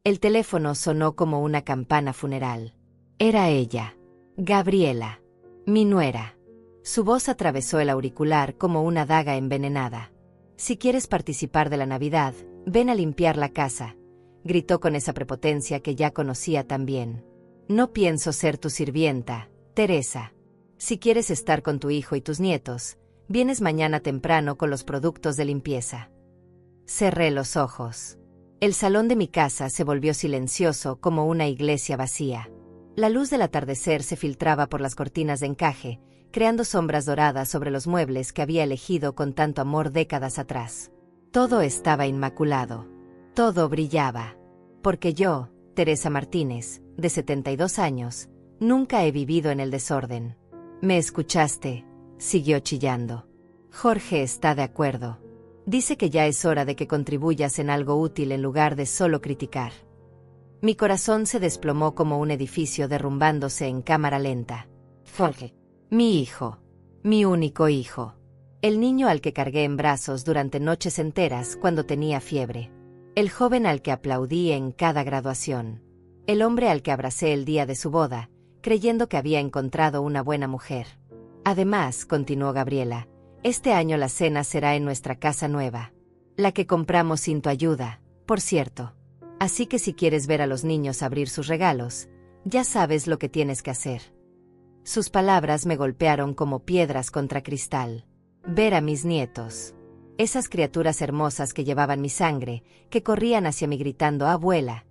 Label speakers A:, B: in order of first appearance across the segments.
A: El teléfono sonó como una campana funeral. Era ella, Gabriela, mi nuera. Su voz atravesó el auricular como una daga envenenada. «Si quieres participar de la Navidad, ven a limpiar la casa», gritó con esa prepotencia que ya conocía tan bien. «No pienso ser tu sirvienta, Teresa. Si quieres estar con tu hijo y tus nietos, vienes mañana temprano con los productos de limpieza». Cerré los ojos. El salón de mi casa se volvió silencioso como una iglesia vacía. La luz del atardecer se filtraba por las cortinas de encaje, creando sombras doradas sobre los muebles que había elegido con tanto amor décadas atrás. Todo estaba inmaculado. Todo brillaba. Porque yo, Teresa Martínez, de 72 años, nunca he vivido en el desorden. «¿Me escuchaste?», siguió chillando. «Jorge está de acuerdo. Dice que ya es hora de que contribuyas en algo útil en lugar de solo criticar». Mi corazón se desplomó como un edificio derrumbándose en cámara lenta. Jorge. Mi hijo. Mi único hijo. El niño al que cargué en brazos durante noches enteras cuando tenía fiebre. El joven al que aplaudí en cada graduación. El hombre al que abracé el día de su boda, creyendo que había encontrado una buena mujer. Además, continuó Gabriela, este año la cena será en nuestra casa nueva. La que compramos sin tu ayuda, por cierto. Así que si quieres ver a los niños abrir sus regalos, ya sabes lo que tienes que hacer. Sus palabras me golpearon como piedras contra cristal. Ver a mis nietos. Esas criaturas hermosas que llevaban mi sangre, que corrían hacia mí gritando «abuela»,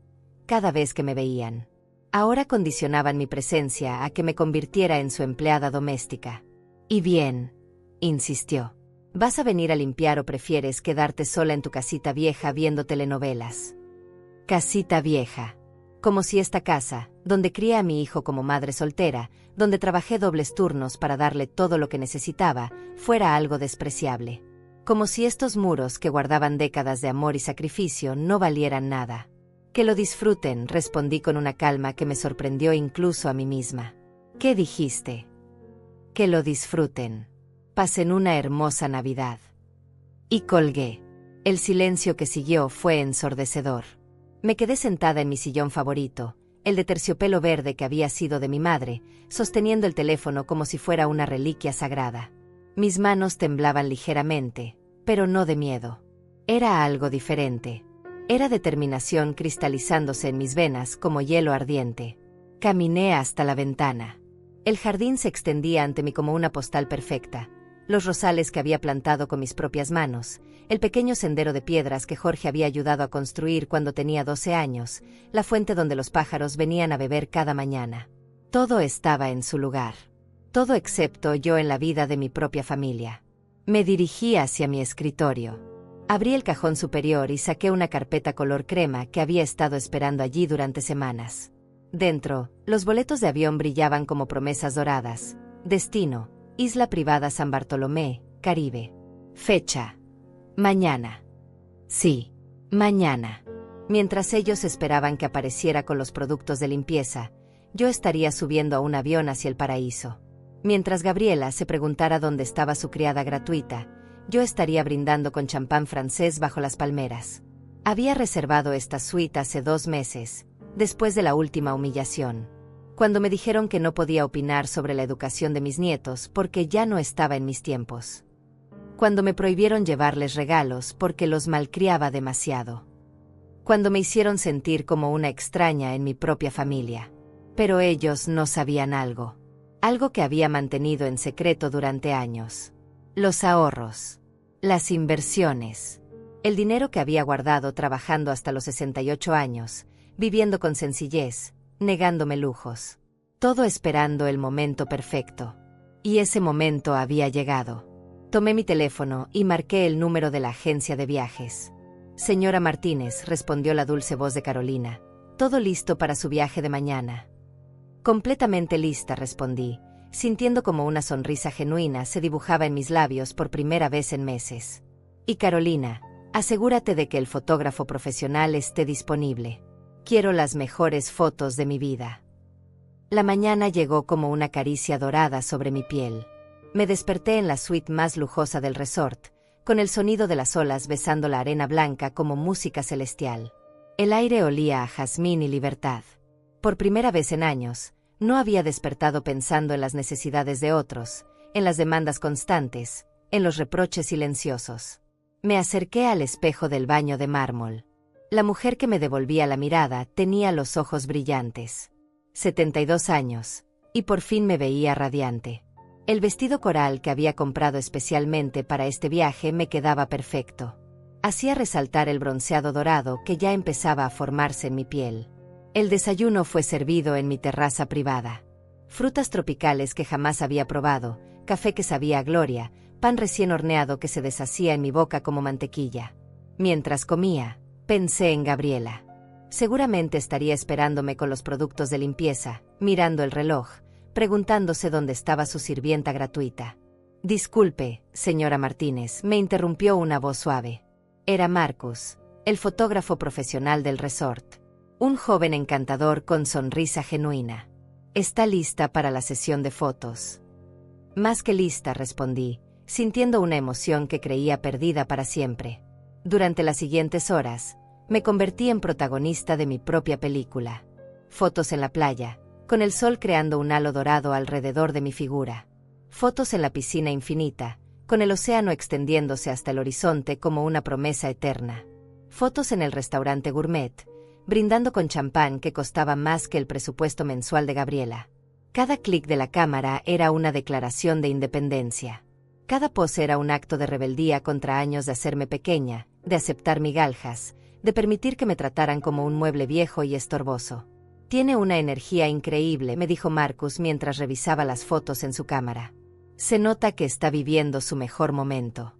A: cada vez que me veían. Ahora condicionaban mi presencia a que me convirtiera en su empleada doméstica. «Y bien», insistió, «¿vas a venir a limpiar o prefieres quedarte sola en tu casita vieja viendo telenovelas?» Casita vieja. Como si esta casa, donde crié a mi hijo como madre soltera, donde trabajé dobles turnos para darle todo lo que necesitaba, fuera algo despreciable. Como si estos muros que guardaban décadas de amor y sacrificio no valieran nada. «Que lo disfruten», respondí con una calma que me sorprendió incluso a mí misma. «¿Qué dijiste?» «Que lo disfruten. Pasen una hermosa Navidad». Y colgué. El silencio que siguió fue ensordecedor. Me quedé sentada en mi sillón favorito, el de terciopelo verde que había sido de mi madre, sosteniendo el teléfono como si fuera una reliquia sagrada. Mis manos temblaban ligeramente, pero no de miedo. Era algo diferente. Era determinación cristalizándose en mis venas como hielo ardiente. Caminé hasta la ventana. El jardín se extendía ante mí como una postal perfecta. Los rosales que había plantado con mis propias manos, el pequeño sendero de piedras que Jorge había ayudado a construir cuando tenía 12 años, la fuente donde los pájaros venían a beber cada mañana. Todo estaba en su lugar. Todo excepto yo en la vida de mi propia familia. Me dirigí hacia mi escritorio. Abrí el cajón superior y saqué una carpeta color crema que había estado esperando allí durante semanas. Dentro, los boletos de avión brillaban como promesas doradas. Destino: Isla Privada San Bartolomé, Caribe. Fecha: mañana. Sí, mañana. Mientras ellos esperaban que apareciera con los productos de limpieza, yo estaría subiendo a un avión hacia el paraíso. Mientras Gabriela se preguntara dónde estaba su criada gratuita, yo estaría brindando con champán francés bajo las palmeras. Había reservado esta suite hace 2 meses, después de la última humillación. Cuando me dijeron que no podía opinar sobre la educación de mis nietos porque ya no estaba en mis tiempos. Cuando me prohibieron llevarles regalos porque los malcriaba demasiado. Cuando me hicieron sentir como una extraña en mi propia familia. Pero ellos no sabían algo. Algo que había mantenido en secreto durante años. Los ahorros. Las inversiones. El dinero que había guardado trabajando hasta los 68 años, viviendo con sencillez, negándome lujos. Todo esperando el momento perfecto. Y ese momento había llegado. Tomé mi teléfono y marqué el número de la agencia de viajes. «Señora Martínez», respondió la dulce voz de Carolina. «Todo listo para su viaje de mañana». «Completamente lista», respondí, sintiendo como una sonrisa genuina se dibujaba en mis labios por primera vez en meses. «Y Carolina, asegúrate de que el fotógrafo profesional esté disponible. Quiero las mejores fotos de mi vida». La mañana llegó como una caricia dorada sobre mi piel. Me desperté en la suite más lujosa del resort, con el sonido de las olas besando la arena blanca como música celestial. El aire olía a jazmín y libertad. Por primera vez en años, no había despertado pensando en las necesidades de otros, en las demandas constantes, en los reproches silenciosos. Me acerqué al espejo del baño de mármol. La mujer que me devolvía la mirada tenía los ojos brillantes. 72 años, y por fin me veía radiante. El vestido coral que había comprado especialmente para este viaje me quedaba perfecto. Hacía resaltar el bronceado dorado que ya empezaba a formarse en mi piel. El desayuno fue servido en mi terraza privada. Frutas tropicales que jamás había probado, café que sabía a gloria, pan recién horneado que se deshacía en mi boca como mantequilla. Mientras comía, pensé en Gabriela. Seguramente estaría esperándome con los productos de limpieza, mirando el reloj, preguntándose dónde estaba su sirvienta gratuita. «Disculpe, señora Martínez», me interrumpió una voz suave. Era Marcus, el fotógrafo profesional del resort. Un joven encantador con sonrisa genuina. «¿Está lista para la sesión de fotos?» «Más que lista», respondí, sintiendo una emoción que creía perdida para siempre. Durante las siguientes horas, me convertí en protagonista de mi propia película. Fotos en la playa, con el sol creando un halo dorado alrededor de mi figura. Fotos en la piscina infinita, con el océano extendiéndose hasta el horizonte como una promesa eterna. Fotos en el restaurante gourmet, brindando con champán que costaba más que el presupuesto mensual de Gabriela. Cada clic de la cámara era una declaración de independencia. Cada pose era un acto de rebeldía contra años de hacerme pequeña, de aceptar migajas, de permitir que me trataran como un mueble viejo y estorboso. «Tiene una energía increíble», me dijo Marcus mientras revisaba las fotos en su cámara. «Se nota que está viviendo su mejor momento».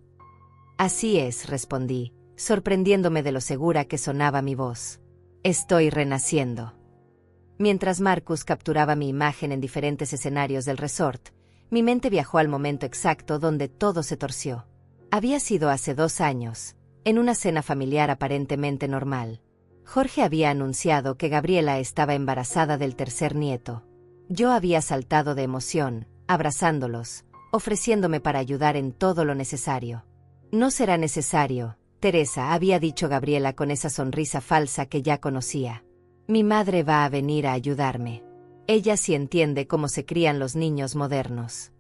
A: «Así es», respondí, sorprendiéndome de lo segura que sonaba mi voz. «Estoy renaciendo». Mientras Marcus capturaba mi imagen en diferentes escenarios del resort, mi mente viajó al momento exacto donde todo se torció. Había sido hace 2 años, en una cena familiar aparentemente normal. Jorge había anunciado que Gabriela estaba embarazada del 3er nieto. Yo había saltado de emoción, abrazándolos, ofreciéndome para ayudar en todo lo necesario. «No será necesario, Teresa», había dicho Gabriela con esa sonrisa falsa que ya conocía. «Mi madre va a venir a ayudarme. Ella sí entiende cómo se crían los niños modernos».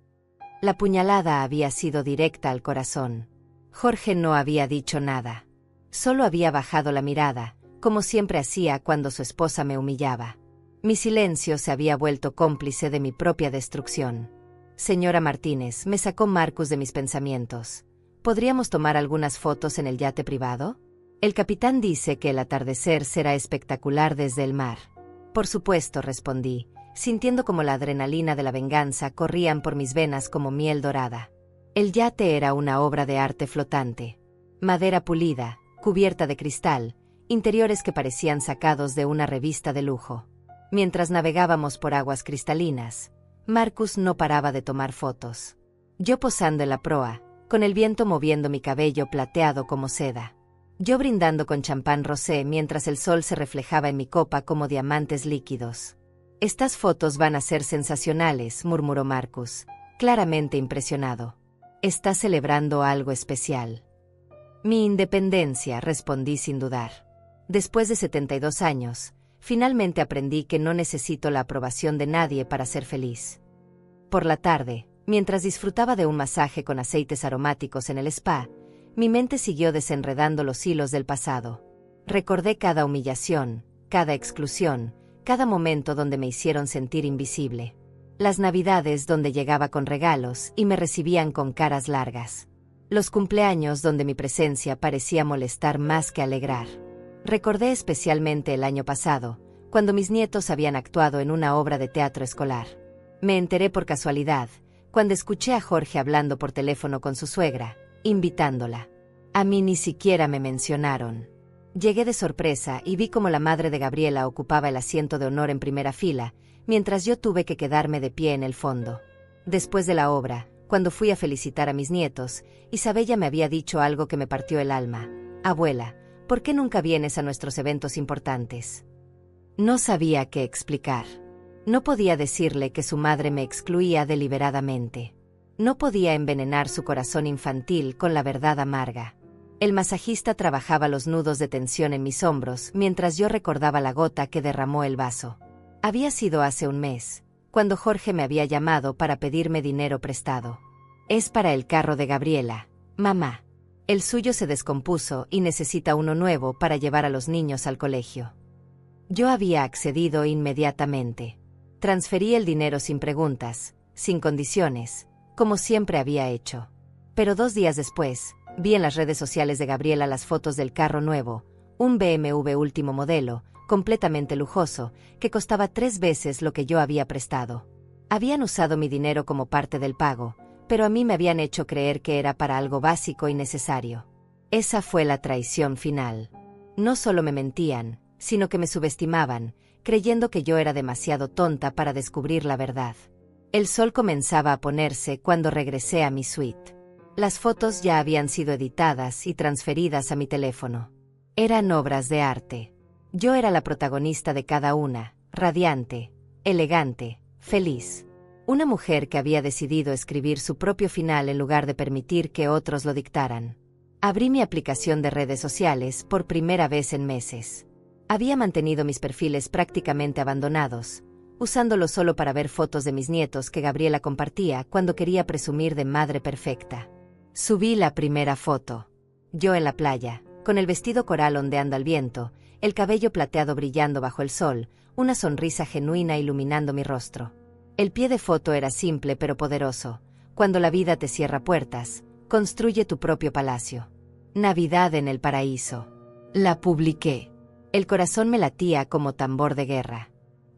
A: La puñalada había sido directa al corazón. Jorge no había dicho nada. Solo había bajado la mirada, como siempre hacía cuando su esposa me humillaba. Mi silencio se había vuelto cómplice de mi propia destrucción. «Señora Martínez», me sacó Marcus de mis pensamientos. «¿Podríamos tomar algunas fotos en el yate privado? El capitán dice que el atardecer será espectacular desde el mar». «Por supuesto», respondí, sintiendo como la adrenalina de la venganza corrían por mis venas como miel dorada. El yate era una obra de arte flotante. Madera pulida, cubierta de cristal, interiores que parecían sacados de una revista de lujo. Mientras navegábamos por aguas cristalinas, Marcus no paraba de tomar fotos. Yo posando en la proa, con el viento moviendo mi cabello plateado como seda. Yo brindando con champán rosé mientras el sol se reflejaba en mi copa como diamantes líquidos. «Estas fotos van a ser sensacionales», murmuró Marcus, claramente impresionado. «Está celebrando algo especial». «Mi independencia», respondí sin dudar. Después de 72 años, finalmente aprendí que no necesito la aprobación de nadie para ser feliz. Por la tarde, mientras disfrutaba de un masaje con aceites aromáticos en el spa, mi mente siguió desenredando los hilos del pasado. Recordé cada humillación, cada exclusión, cada momento donde me hicieron sentir invisible. Las navidades donde llegaba con regalos y me recibían con caras largas. Los cumpleaños donde mi presencia parecía molestar más que alegrar. Recordé especialmente el año pasado, cuando mis nietos habían actuado en una obra de teatro escolar. Me enteré por casualidad, cuando escuché a Jorge hablando por teléfono con su suegra, invitándola. A mí ni siquiera me mencionaron. Llegué de sorpresa y vi cómo la madre de Gabriela ocupaba el asiento de honor en primera fila, mientras yo tuve que quedarme de pie en el fondo. Después de la obra, cuando fui a felicitar a mis nietos, Isabella me había dicho algo que me partió el alma. «Abuela, ¿por qué nunca vienes a nuestros eventos importantes?» No sabía qué explicar. No podía decirle que su madre me excluía deliberadamente. No podía envenenar su corazón infantil con la verdad amarga. El masajista trabajaba los nudos de tensión en mis hombros mientras yo recordaba la gota que derramó el vaso. Había sido hace un mes, cuando Jorge me había llamado para pedirme dinero prestado. Es para el carro de Gabriela, mamá. El suyo se descompuso y necesita uno nuevo para llevar a los niños al colegio. Yo había accedido inmediatamente. Transferí el dinero sin preguntas, sin condiciones, como siempre había hecho. Pero 2 días después, vi en las redes sociales de Gabriela las fotos del carro nuevo, un BMW último modelo, completamente lujoso, que costaba 3 veces lo que yo había prestado. Habían usado mi dinero como parte del pago, pero a mí me habían hecho creer que era para algo básico y necesario. Esa fue la traición final. No solo me mentían, sino que me subestimaban, creyendo que yo era demasiado tonta para descubrir la verdad. El sol comenzaba a ponerse cuando regresé a mi suite. Las fotos ya habían sido editadas y transferidas a mi teléfono. Eran obras de arte. Yo era la protagonista de cada una, radiante, elegante, feliz. Una mujer que había decidido escribir su propio final en lugar de permitir que otros lo dictaran. Abrí mi aplicación de redes sociales por primera vez en meses. Había mantenido mis perfiles prácticamente abandonados, usándolo solo para ver fotos de mis nietos que Gabriela compartía cuando quería presumir de madre perfecta. Subí la primera foto. Yo en la playa, con el vestido coral ondeando al viento, el cabello plateado brillando bajo el sol, una sonrisa genuina iluminando mi rostro. El pie de foto era simple pero poderoso. Cuando la vida te cierra puertas, construye tu propio palacio. Navidad en el paraíso. La publiqué. El corazón me latía como tambor de guerra.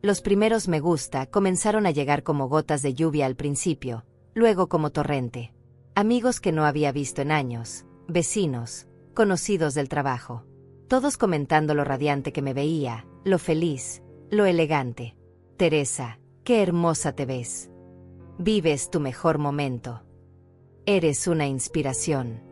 A: Los primeros me gusta comenzaron a llegar como gotas de lluvia al principio, luego como torrente. Amigos que no había visto en años, vecinos, conocidos del trabajo. Todos comentando lo radiante que me veía, lo feliz, lo elegante. Teresa, qué hermosa te ves. Vives tu mejor momento. Eres una inspiración.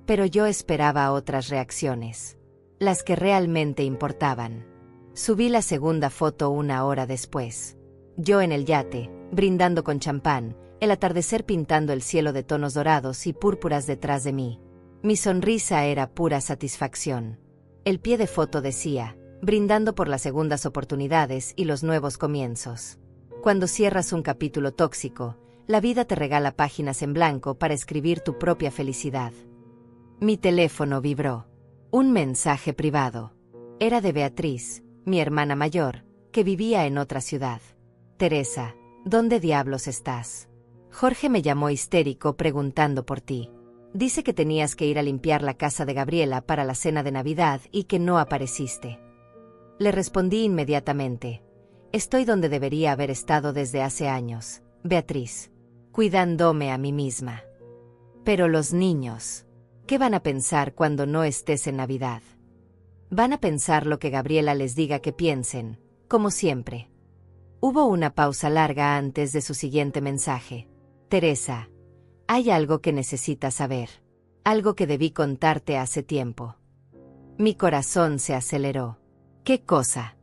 A: Pero yo esperaba otras reacciones. Las que realmente importaban. Subí la segunda foto 1 hora después. Yo en el yate, brindando con champán, el atardecer pintando el cielo de tonos dorados y púrpuras detrás de mí. Mi sonrisa era pura satisfacción. El pie de foto decía, brindando por las segundas oportunidades y los nuevos comienzos. Cuando cierras un capítulo tóxico, la vida te regala páginas en blanco para escribir tu propia felicidad. Mi teléfono vibró. Un mensaje privado. Era de Beatriz, mi hermana mayor, que vivía en otra ciudad. Teresa, ¿dónde diablos estás? Jorge me llamó histérico preguntando por ti. Dice que tenías que ir a limpiar la casa de Gabriela para la cena de Navidad y que no apareciste. Le respondí inmediatamente. Estoy donde debería haber estado desde hace años, Beatriz, cuidándome a mí misma. Pero los niños, ¿qué van a pensar cuando no estés en Navidad? Van a pensar lo que Gabriela les diga que piensen, como siempre. Hubo una pausa larga antes de su siguiente mensaje. Teresa, hay algo que necesitas saber. Algo que debí contarte hace tiempo. Mi corazón se aceleró. ¿Qué cosa?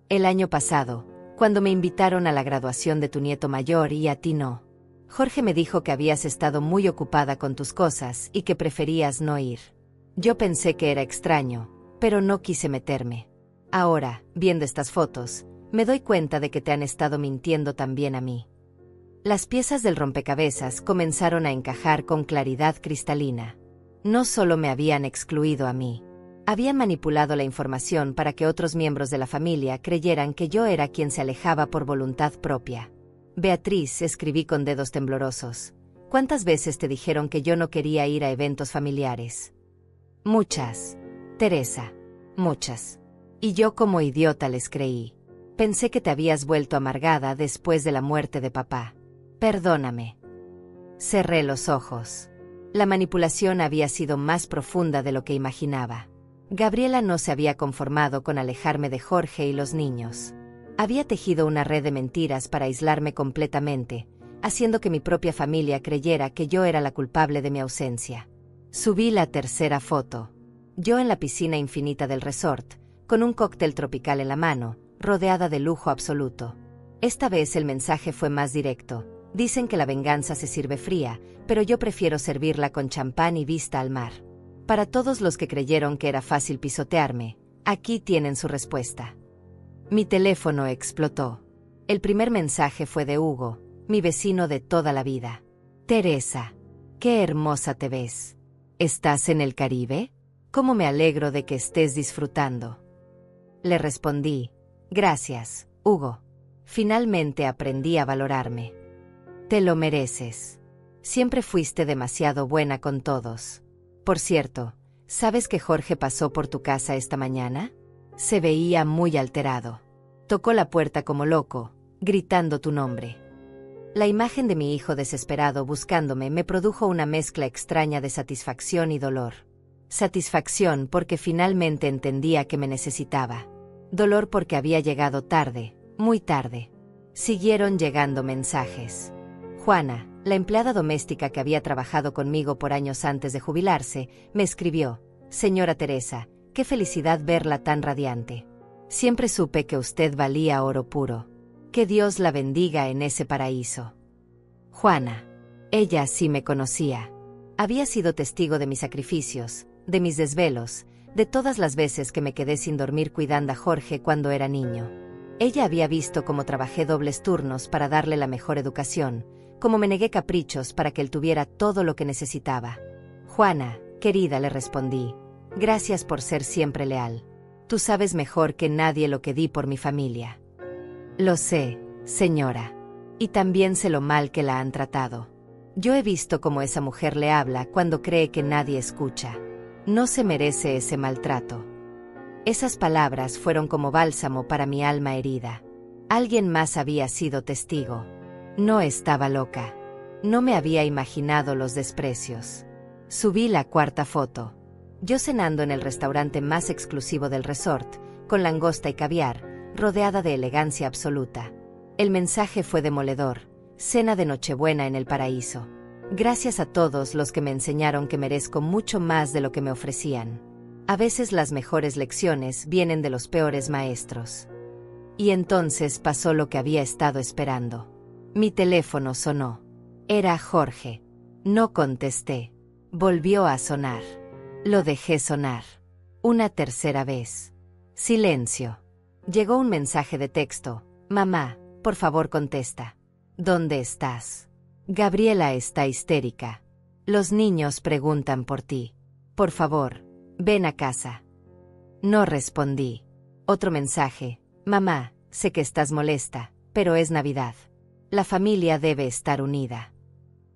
A: El año pasado, cuando me invitaron a la graduación de tu nieto mayor y a ti no. Jorge me dijo que habías estado muy ocupada con tus cosas y que preferías no ir. Yo pensé que era extraño, pero no quise meterme. Ahora, viendo estas fotos, me doy cuenta de que te han estado mintiendo también a mí. Las piezas del rompecabezas comenzaron a encajar con claridad cristalina. No solo me habían excluido a mí. Habían manipulado la información para que otros miembros de la familia creyeran que yo era quien se alejaba por voluntad propia. Beatriz, escribí con dedos temblorosos. ¿Cuántas veces te dijeron que yo no quería ir a eventos familiares? Muchas. Teresa. Muchas. Y yo como idiota les creí. Pensé que te habías vuelto amargada después de la muerte de papá. Perdóname. Cerré los ojos. La manipulación había sido más profunda de lo que imaginaba. Gabriela no se había conformado con alejarme de Jorge y los niños. Había tejido una red de mentiras para aislarme completamente, haciendo que mi propia familia creyera que yo era la culpable de mi ausencia. Subí la tercera foto. Yo en la piscina infinita del resort, con un cóctel tropical en la mano, rodeada de lujo absoluto. Esta vez el mensaje fue más directo. Dicen que la venganza se sirve fría, pero yo prefiero servirla con champán y vista al mar. Para todos los que creyeron que era fácil pisotearme, aquí tienen su respuesta. Mi teléfono explotó. El primer mensaje fue de Hugo, mi vecino de toda la vida. Teresa, qué hermosa te ves. ¿Estás en el Caribe? ¿Cómo me alegro de que estés disfrutando? Le respondí, gracias, Hugo. Finalmente aprendí a valorarme. Te lo mereces. Siempre fuiste demasiado buena con todos. Por cierto, ¿sabes que Jorge pasó por tu casa esta mañana? Se veía muy alterado. Tocó la puerta como loco, gritando tu nombre. La imagen de mi hijo desesperado buscándome me produjo una mezcla extraña de satisfacción y dolor. Satisfacción porque finalmente entendía que me necesitaba. Dolor porque había llegado tarde, muy tarde. Siguieron llegando mensajes. Juana, la empleada doméstica que había trabajado conmigo por años antes de jubilarse, me escribió: Señora Teresa, qué felicidad verla tan radiante. Siempre supe que usted valía oro puro. Que Dios la bendiga en ese paraíso. Juana. Ella sí me conocía. Había sido testigo de mis sacrificios, de mis desvelos, de todas las veces que me quedé sin dormir cuidando a Jorge cuando era niño. Ella había visto cómo trabajé dobles turnos para darle la mejor educación, cómo me negué caprichos para que él tuviera todo lo que necesitaba. Juana, querida, le respondí, gracias por ser siempre leal. Tú sabes mejor que nadie lo que di por mi familia. Lo sé, señora. Y también sé lo mal que la han tratado. Yo he visto cómo esa mujer le habla cuando cree que nadie escucha. No se merece ese maltrato. Esas palabras fueron como bálsamo para mi alma herida. Alguien más había sido testigo. No estaba loca. No me había imaginado los desprecios. Subí la cuarta foto. Yo cenando en el restaurante más exclusivo del resort, con langosta y caviar, rodeada de elegancia absoluta. El mensaje fue demoledor: cena de Nochebuena en el paraíso. Gracias a todos los que me enseñaron que merezco mucho más de lo que me ofrecían. A veces las mejores lecciones vienen de los peores maestros. Y entonces pasó lo que había estado esperando. Mi teléfono sonó. Era Jorge. No contesté. Volvió a sonar. Lo dejé sonar. Una tercera vez. Silencio. Llegó un mensaje de texto. Mamá, por favor contesta. ¿Dónde estás? Gabriela está histérica. Los niños preguntan por ti. Por favor, ven a casa. No respondí. Otro mensaje. Mamá, sé que estás molesta, pero es Navidad. La familia debe estar unida.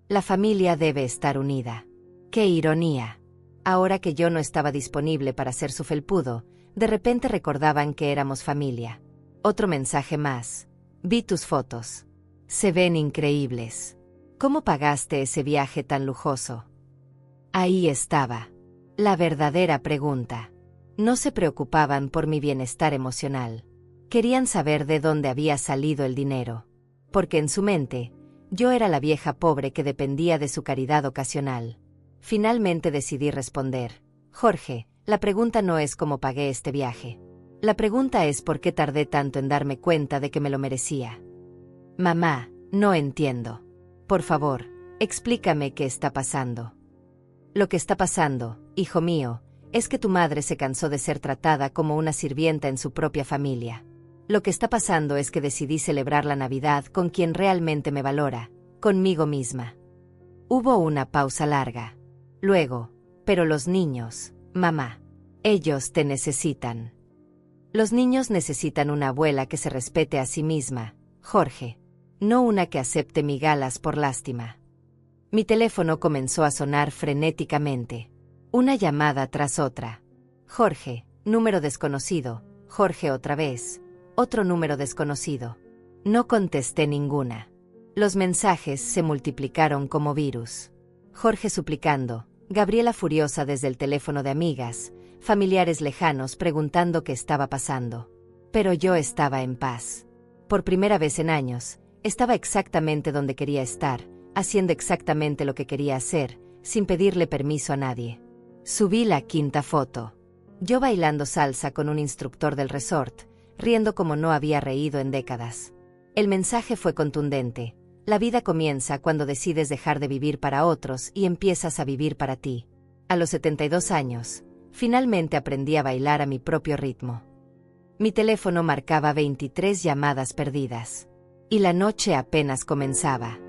A: La familia debe estar unida. ¡Qué ironía! Ahora que yo no estaba disponible para ser su felpudo, de repente recordaban que éramos familia. Otro mensaje más. Vi tus fotos. Se ven increíbles. ¿Cómo pagaste ese viaje tan lujoso? Ahí estaba. La verdadera pregunta. No se preocupaban por mi bienestar emocional. Querían saber de dónde había salido el dinero. Porque en su mente, yo era la vieja pobre que dependía de su caridad ocasional. Finalmente decidí responder. Jorge, la pregunta no es cómo pagué este viaje. La pregunta es por qué tardé tanto en darme cuenta de que me lo merecía. Mamá, no entiendo. Por favor, explícame qué está pasando. Lo que está pasando, hijo mío, es que tu madre se cansó de ser tratada como una sirvienta en su propia familia. Lo que está pasando es que decidí celebrar la Navidad con quien realmente me valora, conmigo misma. Hubo una pausa larga. Luego, pero los niños, mamá, ellos te necesitan. Los niños necesitan una abuela que se respete a sí misma, Jorge, no una que acepte migajas por lástima. Mi teléfono comenzó a sonar frenéticamente. Una llamada tras otra. Jorge, número desconocido. Jorge otra vez. Otro número desconocido. No contesté ninguna. Los mensajes se multiplicaron como virus. Jorge suplicando, Gabriela furiosa desde el teléfono de amigas, familiares lejanos preguntando qué estaba pasando. Pero yo estaba en paz. Por primera vez en años, estaba exactamente donde quería estar, haciendo exactamente lo que quería hacer, sin pedirle permiso a nadie. Subí la quinta foto. Yo bailando salsa con un instructor del resort, riendo como no había reído en décadas. El mensaje fue contundente. La vida comienza cuando decides dejar de vivir para otros y empiezas a vivir para ti. A los 72 años, finalmente aprendí a bailar a mi propio ritmo. Mi teléfono marcaba 23 llamadas perdidas. Y la noche apenas comenzaba.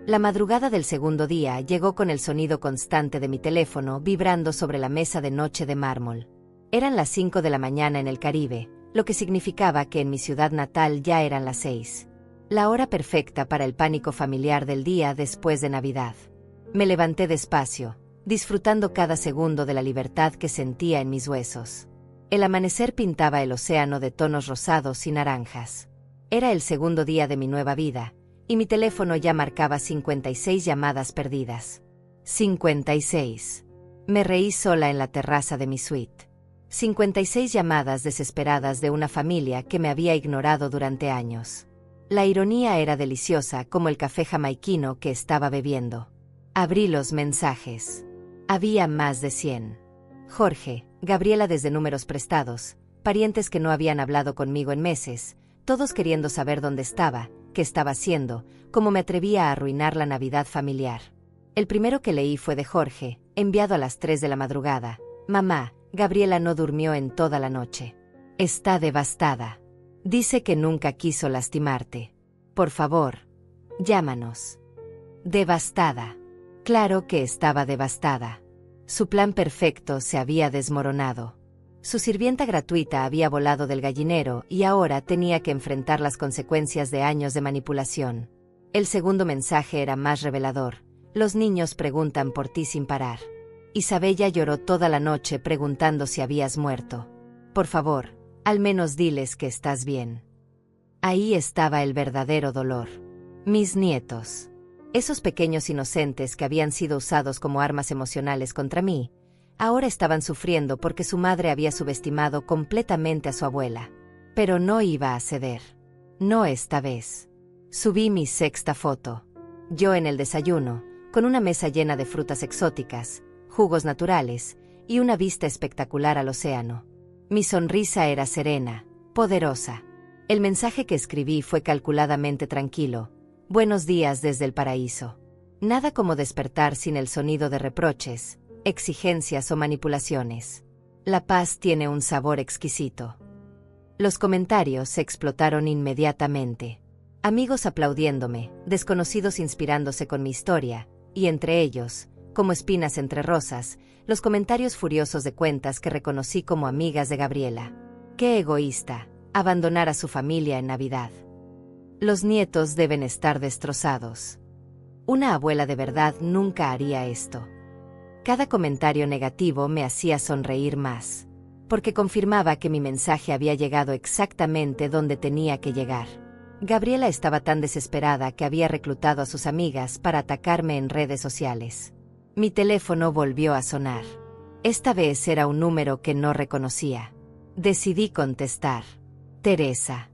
A: La madrugada del segundo día llegó con el sonido constante de mi teléfono vibrando sobre la mesa de noche de mármol. Eran las 5 de la mañana en el Caribe, lo que significaba que en mi ciudad natal ya eran las 6. La hora perfecta para el pánico familiar del día después de Navidad. Me levanté despacio, disfrutando cada segundo de la libertad que sentía en mis huesos. El amanecer pintaba el océano de tonos rosados y naranjas. Era el segundo día de mi nueva vida, y mi teléfono ya marcaba 56 llamadas perdidas. 56. Me reí sola en la terraza de mi suite. 56 llamadas desesperadas de una familia que me había ignorado durante años. La ironía era deliciosa como el café jamaiquino que estaba bebiendo. Abrí los mensajes. Había más de 100. Jorge, Gabriela desde números prestados, parientes que no habían hablado conmigo en meses, todos queriendo saber dónde estaba, qué estaba haciendo, cómo me atrevía a arruinar la Navidad familiar. El primero que leí fue de Jorge, enviado a las 3 de la madrugada. Mamá, Gabriela no durmió en toda la noche. Está devastada. Dice que nunca quiso lastimarte. Por favor, llámanos. Devastada. Claro que estaba devastada. Su plan perfecto se había desmoronado. Su sirvienta gratuita había volado del gallinero y ahora tenía que enfrentar las consecuencias de años de manipulación. El segundo mensaje era más revelador. Los niños preguntan por ti sin parar. Isabella lloró toda la noche preguntando si habías muerto. Por favor, al menos diles que estás bien. Ahí estaba el verdadero dolor. Mis nietos. Esos pequeños inocentes que habían sido usados como armas emocionales contra mí, ahora estaban sufriendo porque su madre había subestimado completamente a su abuela. Pero no iba a ceder. No esta vez. Subí mi sexta foto. Yo en el desayuno, con una mesa llena de frutas exóticas, jugos naturales y una vista espectacular al océano. Mi sonrisa era serena, poderosa. El mensaje que escribí fue calculadamente tranquilo. Buenos días desde el paraíso. Nada como despertar sin el sonido de reproches, exigencias o manipulaciones. La paz tiene un sabor exquisito. Los comentarios se explotaron inmediatamente. Amigos aplaudiéndome, desconocidos inspirándose con mi historia, y entre ellos, como espinas entre rosas, los comentarios furiosos de cuentas que reconocí como amigas de Gabriela. ¡Qué egoísta! Abandonar a su familia en Navidad. Los nietos deben estar destrozados. Una abuela de verdad nunca haría esto. Cada comentario negativo me hacía sonreír más, porque confirmaba que mi mensaje había llegado exactamente donde tenía que llegar. Gabriela estaba tan desesperada que había reclutado a sus amigas para atacarme en redes sociales. Mi teléfono volvió a sonar. Esta vez era un número que no reconocía. Decidí contestar. Teresa.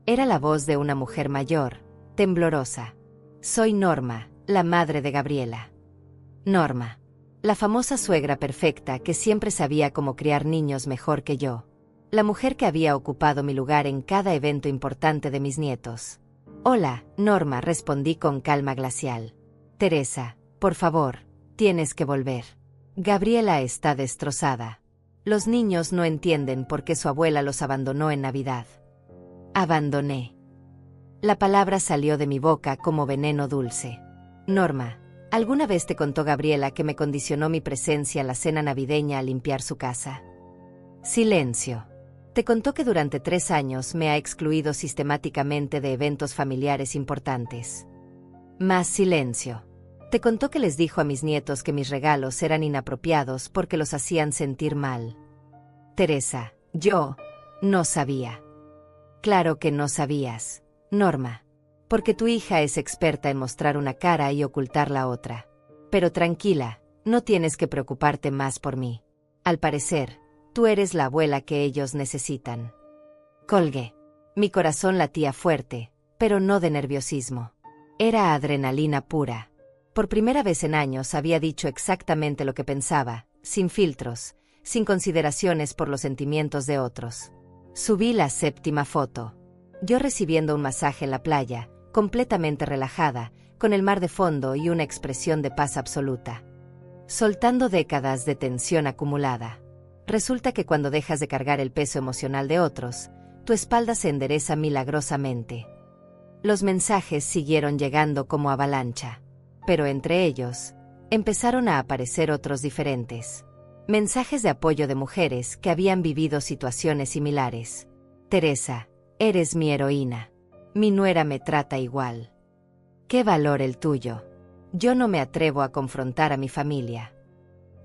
A: Era la voz de una mujer mayor, temblorosa. Soy Norma, la madre de Gabriela. Norma. La famosa suegra perfecta que siempre sabía cómo criar niños mejor que yo. La mujer que había ocupado mi lugar en cada evento importante de mis nietos. Hola, Norma, respondí con calma glacial. Teresa, por favor, tienes que volver. Gabriela está destrozada. Los niños no entienden por qué su abuela los abandonó en Navidad. Abandoné. La palabra salió de mi boca como veneno dulce. Norma, ¿alguna vez te contó Gabriela que me condicionó mi presencia en la cena navideña a limpiar su casa? Silencio. Te contó que durante 3 años me ha excluido sistemáticamente de eventos familiares importantes. Más silencio. Te contó que les dijo a mis nietos que mis regalos eran inapropiados porque los hacían sentir mal. Teresa, yo no sabía. Claro que no sabías, Norma, porque tu hija es experta en mostrar una cara y ocultar la otra. Pero tranquila, no tienes que preocuparte más por mí. Al parecer, tú eres la abuela que ellos necesitan. Colgué. Mi corazón latía fuerte, pero no de nerviosismo. Era adrenalina pura. Por primera vez en años había dicho exactamente lo que pensaba, sin filtros, sin consideraciones por los sentimientos de otros. Subí la 7ª foto. Yo recibiendo un masaje en la playa, completamente relajada, con el mar de fondo y una expresión de paz absoluta. soltando décadas de tensión acumulada. Resulta que cuando dejas de cargar el peso emocional de otros, tu espalda se endereza milagrosamente. Los mensajes siguieron llegando como avalancha, pero entre ellos, empezaron a aparecer otros diferentes. Mensajes de apoyo de mujeres que habían vivido situaciones similares. Teresa, eres mi heroína. Mi nuera me trata igual. ¿Qué valor el tuyo? Yo no me atrevo a confrontar a mi familia.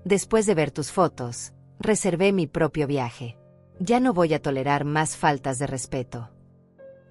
A: Después de ver tus fotos, reservé mi propio viaje. Ya no voy a tolerar más faltas de respeto.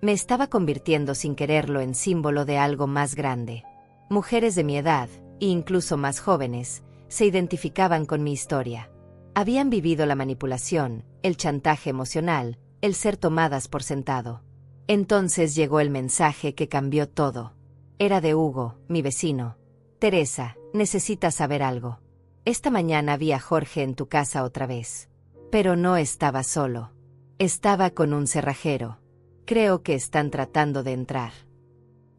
A: Me estaba convirtiendo sin quererlo en símbolo de algo más grande. Mujeres de mi edad, e incluso más jóvenes, se identificaban con mi historia. Habían vivido la manipulación, el chantaje emocional, el ser tomadas por sentado. Entonces llegó el mensaje que cambió todo. Era de Hugo, mi vecino. Teresa, necesitas saber algo. Esta mañana vi a Jorge en tu casa otra vez. Pero no estaba solo. Estaba con un cerrajero. Creo que están tratando de entrar.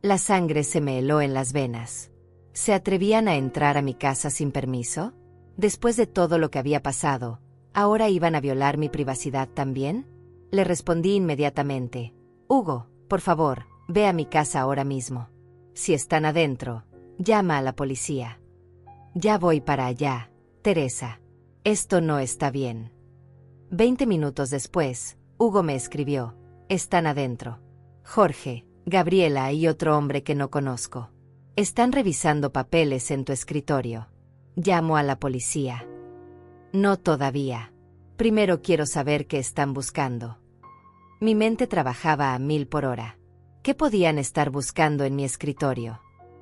A: La sangre se me heló en las venas. ¿Se atrevían a entrar a mi casa sin permiso? Después de todo lo que había pasado, ¿ahora iban a violar mi privacidad también? Le respondí inmediatamente. Hugo, por favor, ve a mi casa ahora mismo. Si están adentro, llama a la policía. Ya voy para allá, Teresa. Esto no está bien. 20 minutos después, Hugo me escribió. Están adentro. Jorge, Gabriela y otro hombre que no conozco. Están revisando papeles en tu escritorio. Llamo a la policía. No todavía. Primero quiero saber qué están buscando. Mi mente trabajaba a 1000 por hora. ¿Qué podían estar buscando en mi escritorio?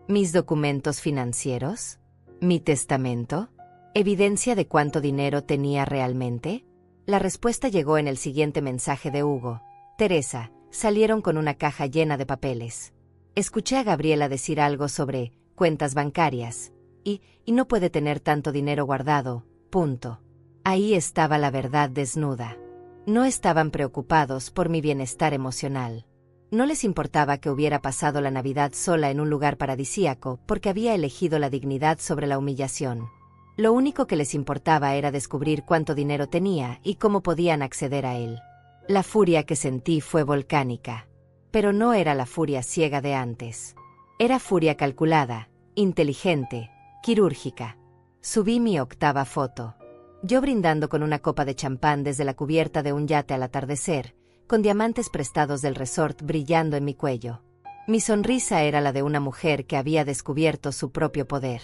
A: ¿Mis documentos financieros? ¿Mi testamento? ¿Evidencia de cuánto dinero tenía realmente? La respuesta llegó en el siguiente mensaje de Hugo. Teresa, salieron con una caja llena de papeles. Escuché a Gabriela decir algo sobre cuentas bancarias, y no puede tener tanto dinero guardado, punto. Ahí estaba la verdad desnuda. No estaban preocupados por mi bienestar emocional. No les importaba que hubiera pasado la Navidad sola en un lugar paradisíaco porque había elegido la dignidad sobre la humillación. Lo único que les importaba era descubrir cuánto dinero tenía y cómo podían acceder a él. La furia que sentí fue volcánica. Pero no era la furia ciega de antes. Era furia calculada, inteligente, quirúrgica. Subí mi octava foto. Yo brindando con una copa de champán desde la cubierta de un yate al atardecer, con diamantes prestados del resort brillando en mi cuello. Mi sonrisa era la de una mujer que había descubierto su propio poder.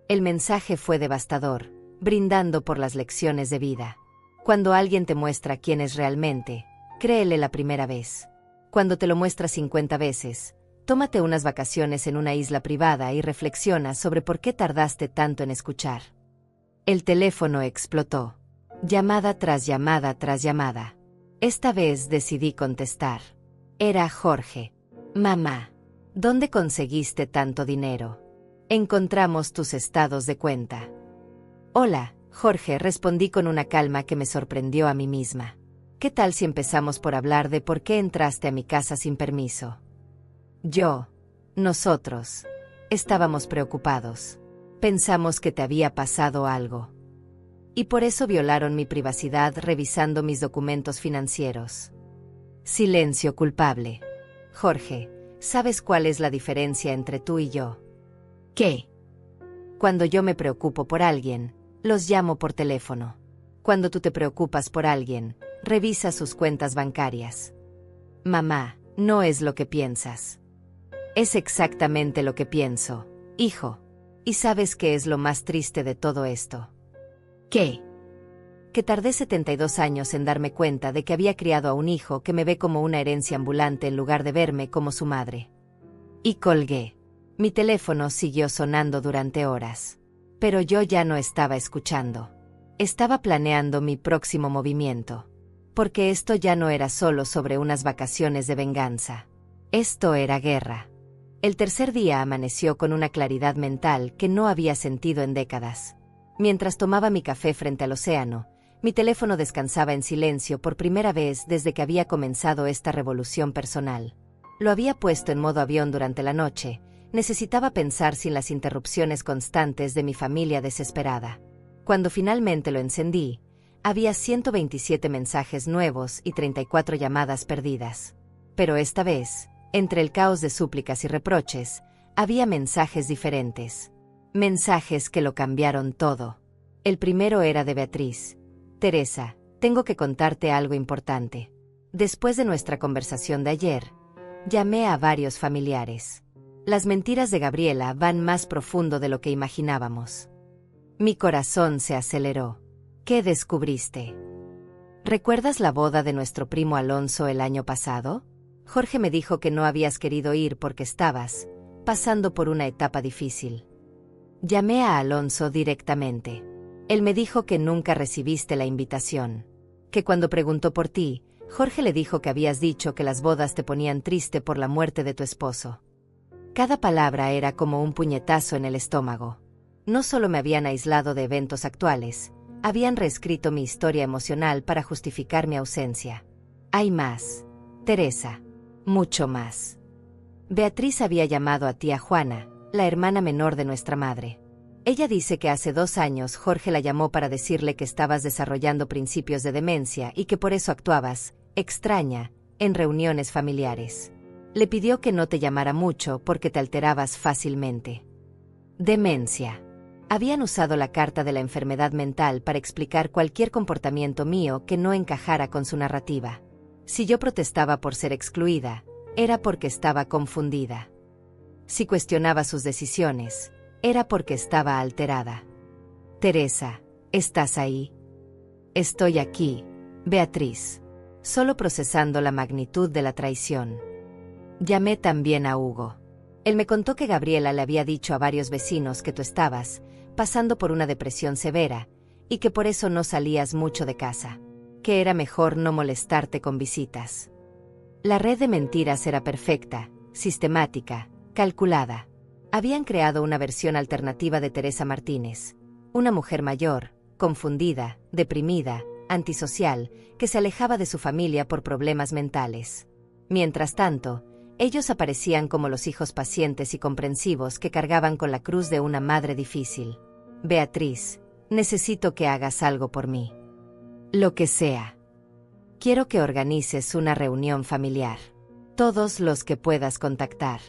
A: El mensaje fue devastador, brindando por las lecciones de vida. Cuando alguien te muestra quién es realmente, créele la primera vez. Cuando te lo muestra 50 veces, tómate unas vacaciones en una isla privada y reflexiona sobre por qué tardaste tanto en escuchar. El teléfono explotó. Llamada tras llamada tras llamada. Esta vez decidí contestar. Era Jorge. Mamá, ¿dónde conseguiste tanto dinero? Encontramos tus estados de cuenta. Hola, Jorge, respondí con una calma que me sorprendió a mí misma. ¿Qué tal si empezamos por hablar de por qué entraste a mi casa sin permiso? Nosotros, estábamos preocupados. Pensamos que te había pasado algo. Y por eso violaron mi privacidad revisando mis documentos financieros. Silencio culpable. Jorge, ¿sabes cuál es la diferencia entre tú y yo? ¿Qué? Cuando yo me preocupo por alguien, los llamo por teléfono. Cuando tú te preocupas por alguien, revisa sus cuentas bancarias. Mamá, no es lo que piensas. Es exactamente lo que pienso, hijo. ¿Y sabes qué es lo más triste de todo esto? ¿Qué? Que tardé 72 años en darme cuenta de que había criado a un hijo que me ve como una herencia ambulante en lugar de verme como su madre. Y colgué. Mi teléfono siguió sonando durante horas. Pero yo ya no estaba escuchando. Estaba planeando mi próximo movimiento. Porque esto ya no era solo sobre unas vacaciones de venganza. Esto era guerra. El tercer día amaneció con una claridad mental que no había sentido en décadas. Mientras tomaba mi café frente al océano, mi teléfono descansaba en silencio por primera vez desde que había comenzado esta revolución personal. Lo había puesto en modo avión durante la noche, Necesitaba pensar sin las interrupciones constantes de mi familia desesperada. Cuando finalmente lo encendí, había 127 mensajes nuevos y 34 llamadas perdidas. Pero esta vez, entre el caos de súplicas y reproches, había mensajes diferentes. Mensajes que lo cambiaron todo. El primero era de Beatriz. Teresa, tengo que contarte algo importante. Después de nuestra conversación de ayer, llamé a varios familiares. Las mentiras de Gabriela van más profundo de lo que imaginábamos. Mi corazón se aceleró. ¿Qué descubriste? ¿Recuerdas la boda de nuestro primo Alonso el año pasado? Jorge me dijo que no habías querido ir porque estabas pasando por una etapa difícil. Llamé a Alonso directamente. Él me dijo que nunca recibiste la invitación. Que cuando preguntó por ti, Jorge le dijo que habías dicho que las bodas te ponían triste por la muerte de tu esposo. Cada palabra era como un puñetazo en el estómago. No solo me habían aislado de eventos actuales, habían reescrito mi historia emocional para justificar mi ausencia. Hay más, Teresa, mucho más. Beatriz había llamado a tía Juana, la hermana menor de nuestra madre. Ella dice que hace 2 años Jorge la llamó para decirle que estabas desarrollando principios de demencia y que por eso actuabas, extraña, en reuniones familiares. Le pidió que no te llamara mucho porque te alterabas fácilmente. Demencia. Habían usado la carta de la enfermedad mental para explicar cualquier comportamiento mío que no encajara con su narrativa. Si yo protestaba por ser excluida, era porque estaba confundida. Si cuestionaba sus decisiones, era porque estaba alterada. Teresa, ¿estás ahí? Estoy aquí, Beatriz. Solo procesando la magnitud de la traición. Llamé también a Hugo. Él me contó que Gabriela le había dicho a varios vecinos que tú estabas pasando por una depresión severa y que por eso no salías mucho de casa, que era mejor no molestarte con visitas. La red de mentiras era perfecta, sistemática, calculada. Habían creado una versión alternativa de Teresa Martínez, una mujer mayor, confundida, deprimida, antisocial, que se alejaba de su familia por problemas mentales. Mientras tanto, ellos aparecían como los hijos pacientes y comprensivos que cargaban con la cruz de una madre difícil. Beatriz, necesito que hagas algo por mí. Lo que sea. Quiero que organices una reunión familiar. Todos los que puedas contactar.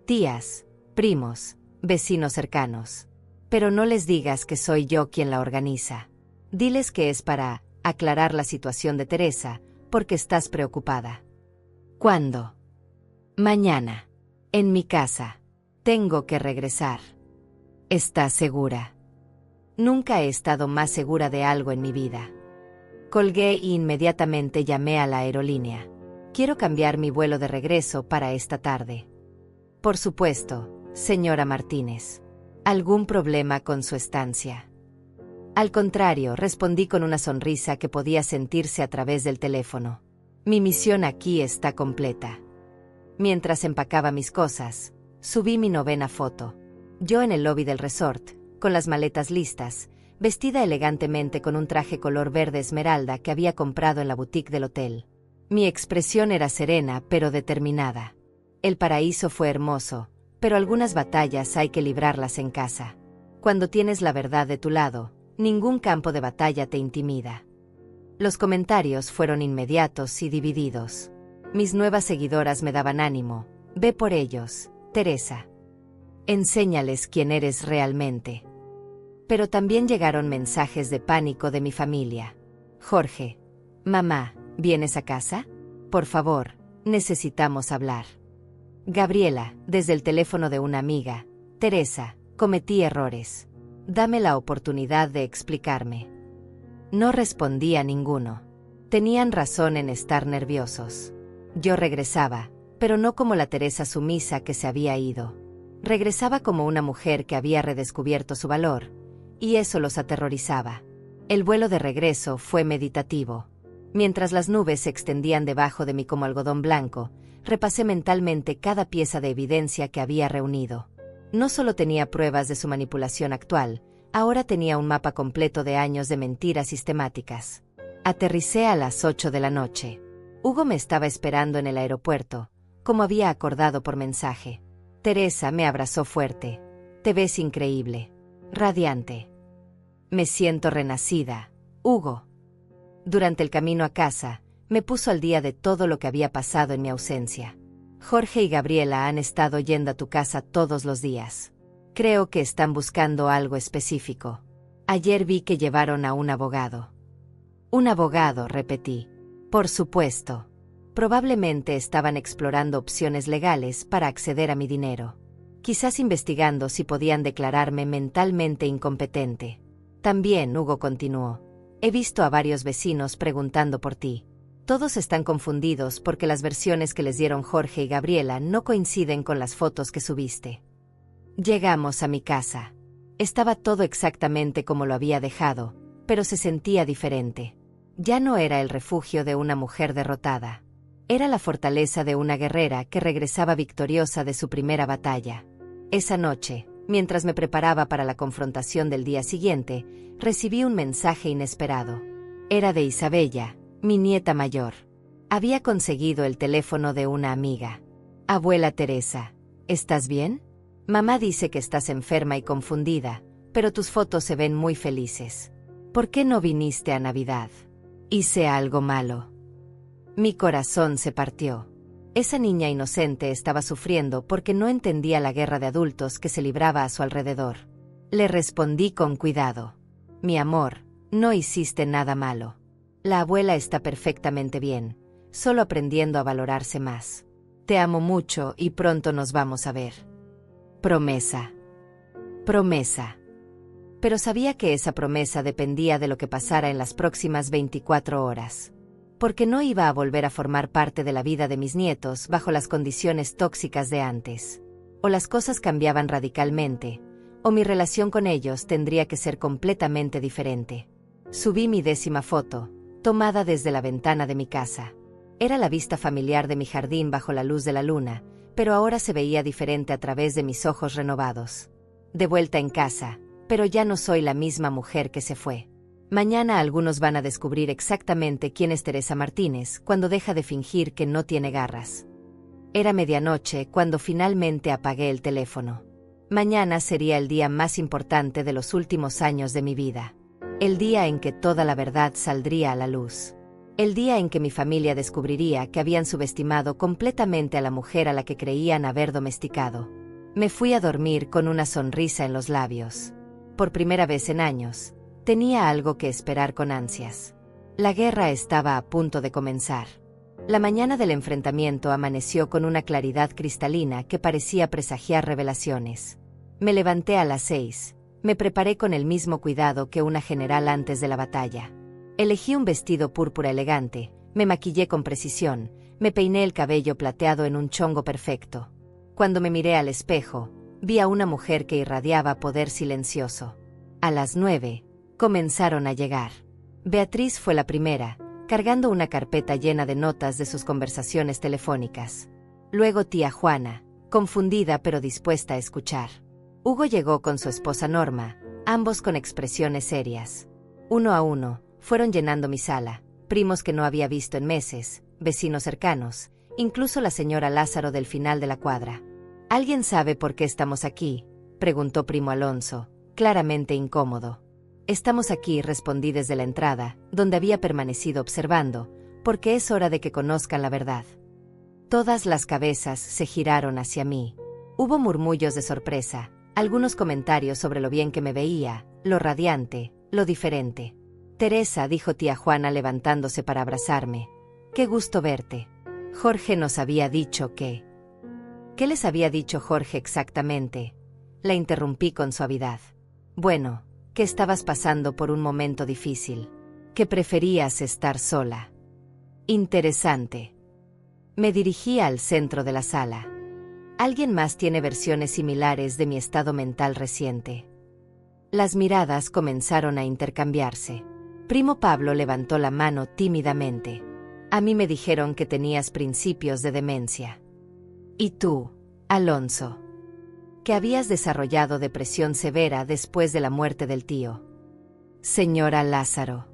A: Tías, primos, vecinos cercanos. Pero no les digas que soy yo quien la organiza. Diles que es para aclarar la situación de Teresa, porque estás preocupada. ¿Cuándo? Mañana. En mi casa. Tengo que regresar. ¿Estás segura? Nunca he estado más segura de algo en mi vida. Colgué y inmediatamente llamé a la aerolínea. Quiero cambiar mi vuelo de regreso para esta tarde. Por supuesto, señora Martínez. ¿Algún problema con su estancia? Al contrario, respondí con una sonrisa que podía sentirse a través del teléfono. Mi misión aquí está completa. Mientras empacaba mis cosas, subí mi 9ª foto. Yo en el lobby del resort, con las maletas listas, vestida elegantemente con un traje color verde esmeralda que había comprado en la boutique del hotel. Mi expresión era serena pero determinada. El paraíso fue hermoso, pero algunas batallas hay que librarlas en casa. Cuando tienes la verdad de tu lado, ningún campo de batalla te intimida. Los comentarios fueron inmediatos y divididos. Mis nuevas seguidoras me daban ánimo. Ve por ellos, Teresa. Enséñales quién eres realmente. Pero también llegaron mensajes de pánico de mi familia. Jorge, mamá, ¿vienes a casa? Por favor, necesitamos hablar. Gabriela, desde el teléfono de una amiga. Teresa, cometí errores. Dame la oportunidad de explicarme. No respondí a ninguno. Tenían razón en estar nerviosos. Yo regresaba, pero no como la Teresa sumisa que se había ido. Regresaba como una mujer que había redescubierto su valor, y eso los aterrorizaba. El vuelo de regreso fue meditativo. Mientras las nubes se extendían debajo de mí como algodón blanco, repasé mentalmente cada pieza de evidencia que había reunido. No solo tenía pruebas de su manipulación actual, ahora tenía un mapa completo de años de mentiras sistemáticas. Aterricé a las 8 de la noche. Hugo me estaba esperando en el aeropuerto, como había acordado por mensaje. Teresa me abrazó fuerte. Te ves increíble. Radiante. Me siento renacida, Hugo. Durante el camino a casa, me puso al día de todo lo que había pasado en mi ausencia. Jorge y Gabriela han estado yendo a tu casa todos los días. Creo que están buscando algo específico. Ayer vi que llevaron a un abogado. Un abogado, repetí. Por supuesto. Probablemente estaban explorando opciones legales para acceder a mi dinero. Quizás investigando si podían declararme mentalmente incompetente. También, Hugo continuó. He visto a varios vecinos preguntando por ti. Todos están confundidos porque las versiones que les dieron Jorge y Gabriela no coinciden con las fotos que subiste. Llegamos a mi casa. Estaba todo exactamente como lo había dejado, pero se sentía diferente. Ya no era el refugio de una mujer derrotada. Era la fortaleza de una guerrera que regresaba victoriosa de su primera batalla. Esa noche, mientras me preparaba para la confrontación del día siguiente, recibí un mensaje inesperado. Era de Isabella, mi nieta mayor. Había conseguido el teléfono de una amiga. Abuela Teresa, ¿estás bien? Mamá dice que estás enferma y confundida, pero tus fotos se ven muy felices. ¿Por qué no viniste a Navidad? Hice algo malo. Mi corazón se partió. Esa niña inocente estaba sufriendo porque no entendía la guerra de adultos que se libraba a su alrededor. Le respondí con cuidado. Mi amor, no hiciste nada malo. La abuela está perfectamente bien, solo aprendiendo a valorarse más. Te amo mucho y pronto nos vamos a ver. Promesa. Promesa. Pero sabía que esa promesa dependía de lo que pasara en las próximas 24 horas. Porque no iba a volver a formar parte de la vida de mis nietos bajo las condiciones tóxicas de antes. O las cosas cambiaban radicalmente, o mi relación con ellos tendría que ser completamente diferente. Subí mi 10ª foto, tomada desde la ventana de mi casa. Era la vista familiar de mi jardín bajo la luz de la luna, pero ahora se veía diferente a través de mis ojos renovados. De vuelta en casa, pero ya no soy la misma mujer que se fue. Mañana algunos van a descubrir exactamente quién es Teresa Martínez cuando deja de fingir que no tiene garras. Era medianoche cuando finalmente apagué el teléfono. Mañana sería el día más importante de los últimos años de mi vida. El día en que toda la verdad saldría a la luz. El día en que mi familia descubriría que habían subestimado completamente a la mujer a la que creían haber domesticado. Me fui a dormir con una sonrisa en los labios. Por primera vez en años, tenía algo que esperar con ansias. La guerra estaba a punto de comenzar. La mañana del enfrentamiento amaneció con una claridad cristalina que parecía presagiar revelaciones. Me levanté a las 6, me preparé con el mismo cuidado que una general antes de la batalla. Elegí un vestido púrpura elegante, me maquillé con precisión, me peiné el cabello plateado en un chongo perfecto. Cuando me miré al espejo, vi a una mujer que irradiaba poder silencioso. A las 9, comenzaron a llegar. Beatriz fue la primera, cargando una carpeta llena de notas de sus conversaciones telefónicas. Luego tía Juana, confundida pero dispuesta a escuchar. Hugo llegó con su esposa Norma, ambos con expresiones serias. Uno a uno, fueron llenando mi sala, primos que no había visto en meses, vecinos cercanos, incluso la señora Lázaro del final de la cuadra. ¿Alguien sabe por qué estamos aquí?, preguntó primo Alonso, claramente incómodo. Estamos aquí, respondí desde la entrada, donde había permanecido observando, porque es hora de que conozcan la verdad. Todas las cabezas se giraron hacia mí. Hubo murmullos de sorpresa, algunos comentarios sobre lo bien que me veía, lo radiante, lo diferente. Teresa, dijo tía Juana levantándose para abrazarme. Qué gusto verte. Jorge nos había dicho que... ¿Qué les había dicho Jorge exactamente? La interrumpí con suavidad. Bueno, que estabas pasando por un momento difícil. Que preferías estar sola. Interesante. Me dirigí al centro de la sala. ¿Alguien más tiene versiones similares de mi estado mental reciente? Las miradas comenzaron a intercambiarse. Primo Pablo levantó la mano tímidamente. A mí me dijeron que tenías principios de demencia. ¿Y tú, Alonso? Que habías desarrollado depresión severa después de la muerte del tío. Señora Lázaro.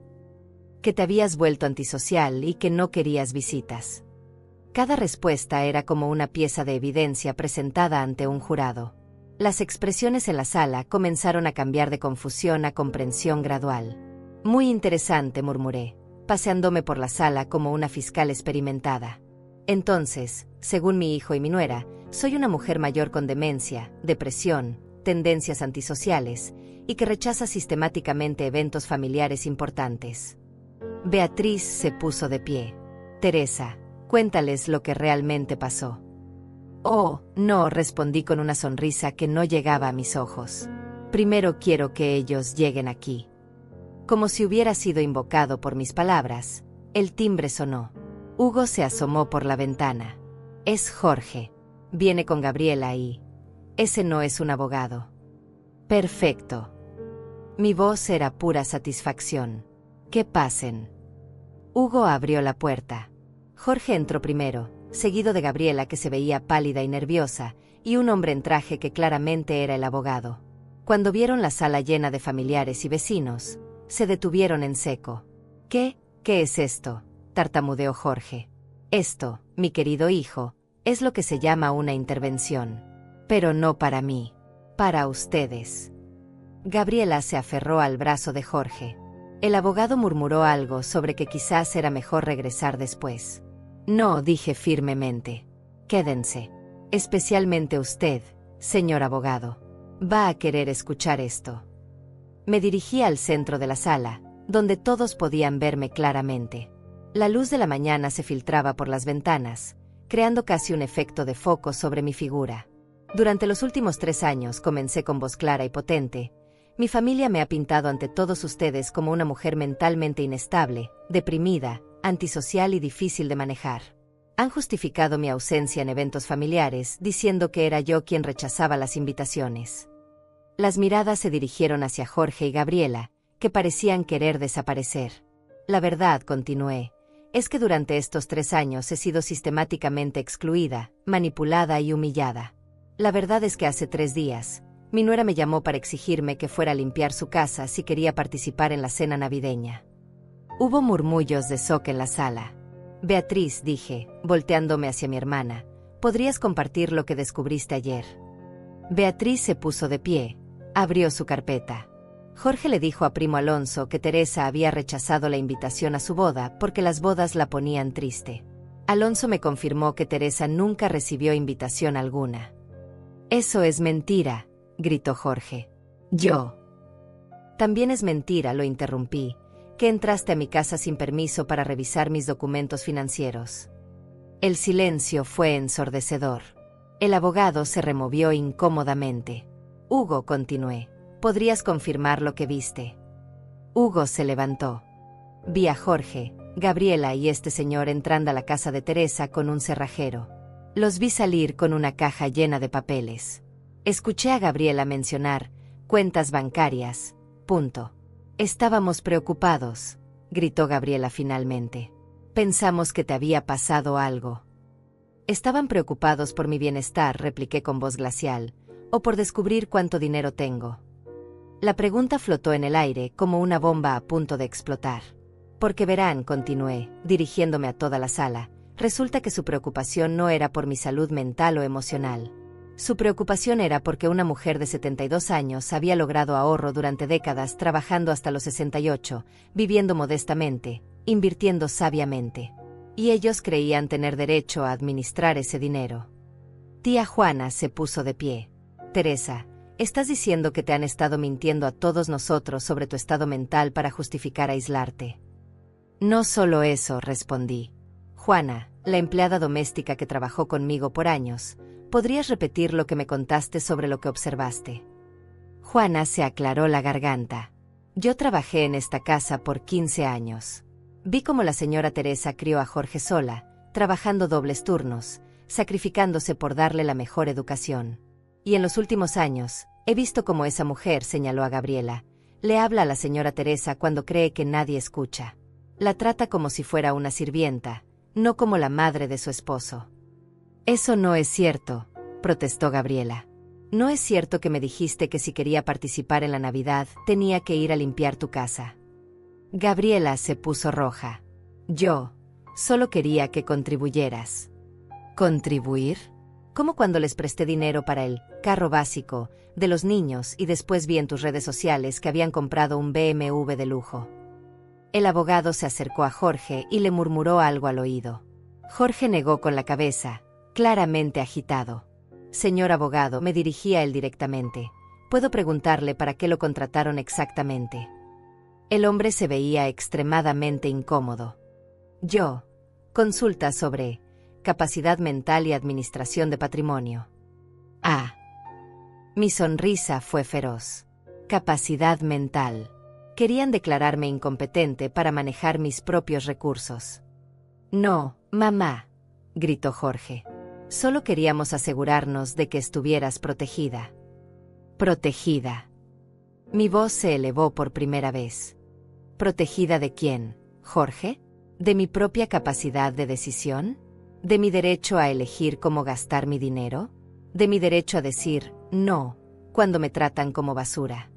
A: Que te habías vuelto antisocial y que no querías visitas. Cada respuesta era como una pieza de evidencia presentada ante un jurado. Las expresiones en la sala comenzaron a cambiar de confusión a comprensión gradual. Muy interesante, murmuré, paseándome por la sala como una fiscal experimentada. Entonces, según mi hijo y mi nuera, soy una mujer mayor con demencia, depresión, tendencias antisociales, y que rechaza sistemáticamente eventos familiares importantes. Beatriz se puso de pie. Teresa, cuéntales lo que realmente pasó. Oh, no, respondí con una sonrisa que no llegaba a mis ojos. Primero quiero que ellos lleguen aquí. Como si hubiera sido invocado por mis palabras, el timbre sonó. Hugo se asomó por la ventana. Es Jorge. Viene con Gabriela y... Ese no es un abogado. Perfecto. Mi voz era pura satisfacción. Que pasen. Hugo abrió la puerta. Jorge entró primero, seguido de Gabriela, que se veía pálida y nerviosa, y un hombre en traje que claramente era el abogado. Cuando vieron la sala llena de familiares y vecinos, se detuvieron en seco. ¿Qué es esto?, tartamudeó Jorge. Esto, mi querido hijo, es lo que se llama una intervención. Pero no para mí, para ustedes. Gabriela se aferró al brazo de Jorge. El abogado murmuró algo sobre que quizás era mejor regresar después. No, dije firmemente. Quédense. Especialmente usted, señor abogado. Va a querer escuchar esto. Me dirigí al centro de la sala, donde todos podían verme claramente. La luz de la mañana se filtraba por las ventanas, creando casi un efecto de foco sobre mi figura. Durante los últimos 3 años comencé con voz clara y potente. Mi familia me ha pintado ante todos ustedes como una mujer mentalmente inestable, deprimida, antisocial y difícil de manejar. Han justificado mi ausencia en eventos familiares, diciendo que era yo quien rechazaba las invitaciones. Las miradas se dirigieron hacia Jorge y Gabriela, que parecían querer desaparecer. La verdad, continué, es que durante estos 3 años he sido sistemáticamente excluida, manipulada y humillada. La verdad es que hace 3 días, mi nuera me llamó para exigirme que fuera a limpiar su casa si quería participar en la cena navideña. Hubo murmullos de shock en la sala. Beatriz, dije, volteándome hacia mi hermana, ¿podrías compartir lo que descubriste ayer? Beatriz se puso de pie, abrió su carpeta. Jorge le dijo a primo Alonso que Teresa había rechazado la invitación a su boda porque las bodas la ponían triste. Alonso me confirmó que Teresa nunca recibió invitación alguna. Eso es mentira, gritó Jorge. Yo. También es mentira, lo interrumpí, que entraste a mi casa sin permiso para revisar mis documentos financieros. El silencio fue ensordecedor. El abogado se removió incómodamente. Hugo, continué, ¿podrías confirmar lo que viste? Hugo se levantó. Vi a Jorge, Gabriela y este señor entrando a la casa de Teresa con un cerrajero. Los vi salir con una caja llena de papeles. Escuché a Gabriela mencionar cuentas bancarias. Estábamos preocupados, gritó Gabriela finalmente. Pensamos que te había pasado algo. Estaban preocupados por mi bienestar, repliqué con voz glacial, o por descubrir cuánto dinero tengo. La pregunta flotó en el aire como una bomba a punto de explotar. Porque verán, continué, dirigiéndome a toda la sala, resulta que su preocupación no era por mi salud mental o emocional. Su preocupación era porque una mujer de 72 años había logrado ahorro durante décadas trabajando hasta los 68, viviendo modestamente, invirtiendo sabiamente. Y ellos creían tener derecho a administrar ese dinero. Tía Juana se puso de pie. Teresa, ¿estás diciendo que te han estado mintiendo a todos nosotros sobre tu estado mental para justificar aislarte? No solo eso, respondí. Juana, la empleada doméstica que trabajó conmigo por años, ¿podrías repetir lo que me contaste sobre lo que observaste? Juana se aclaró la garganta. Yo trabajé en esta casa por 15 años. Vi cómo la señora Teresa crió a Jorge sola, trabajando dobles turnos, sacrificándose por darle la mejor educación. Y en los últimos años, he visto cómo esa mujer, señaló a Gabriela, le habla a la señora Teresa cuando cree que nadie escucha. La trata como si fuera una sirvienta, no como la madre de su esposo. Eso no es cierto, protestó Gabriela. No es cierto que me dijiste que si quería participar en la Navidad tenía que ir a limpiar tu casa. Gabriela se puso roja. Yo solo quería que contribuyeras. ¿Contribuir? Como cuando les presté dinero para el carro básico de los niños y después vi en tus redes sociales que habían comprado un BMW de lujo. El abogado se acercó a Jorge y le murmuró algo al oído. Jorge negó con la cabeza, claramente agitado. Señor abogado, me dirigí a él directamente. ¿Puedo preguntarle para qué lo contrataron exactamente? El hombre se veía extremadamente incómodo. Yo. Consulta sobre capacidad mental y administración de patrimonio. Ah. Mi sonrisa fue feroz. Capacidad mental. Querían declararme incompetente para manejar mis propios recursos. No, mamá, gritó Jorge. Solo queríamos asegurarnos de que estuvieras protegida. Protegida. Mi voz se elevó por primera vez. ¿Protegida de quién, Jorge? ¿De mi propia capacidad de decisión? ¿De mi derecho a elegir cómo gastar mi dinero? ¿De mi derecho a decir no cuando me tratan como basura?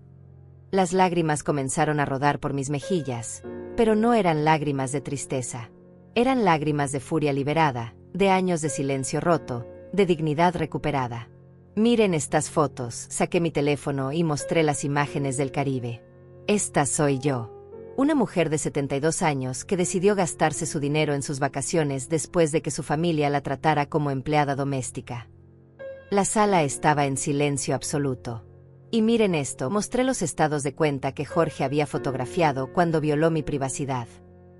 A: Las lágrimas comenzaron a rodar por mis mejillas, pero no eran lágrimas de tristeza. Eran lágrimas de furia liberada, de años de silencio roto, de dignidad recuperada. Miren estas fotos, saqué mi teléfono y mostré las imágenes del Caribe. Esta soy yo. Una mujer de 72 años que decidió gastarse su dinero en sus vacaciones después de que su familia la tratara como empleada doméstica. La sala estaba en silencio absoluto. Y miren esto, mostré los estados de cuenta que Jorge había fotografiado cuando violó mi privacidad.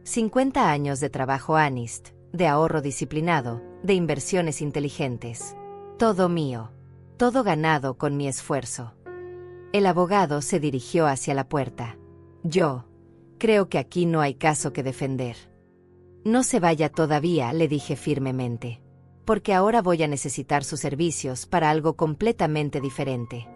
A: 50 años de trabajo honest, de ahorro disciplinado, de inversiones inteligentes. Todo mío. Todo ganado con mi esfuerzo. El abogado se dirigió hacia la puerta. Yo. Creo que aquí no hay caso que defender. No se vaya todavía, le dije firmemente. Porque ahora voy a necesitar sus servicios para algo completamente diferente.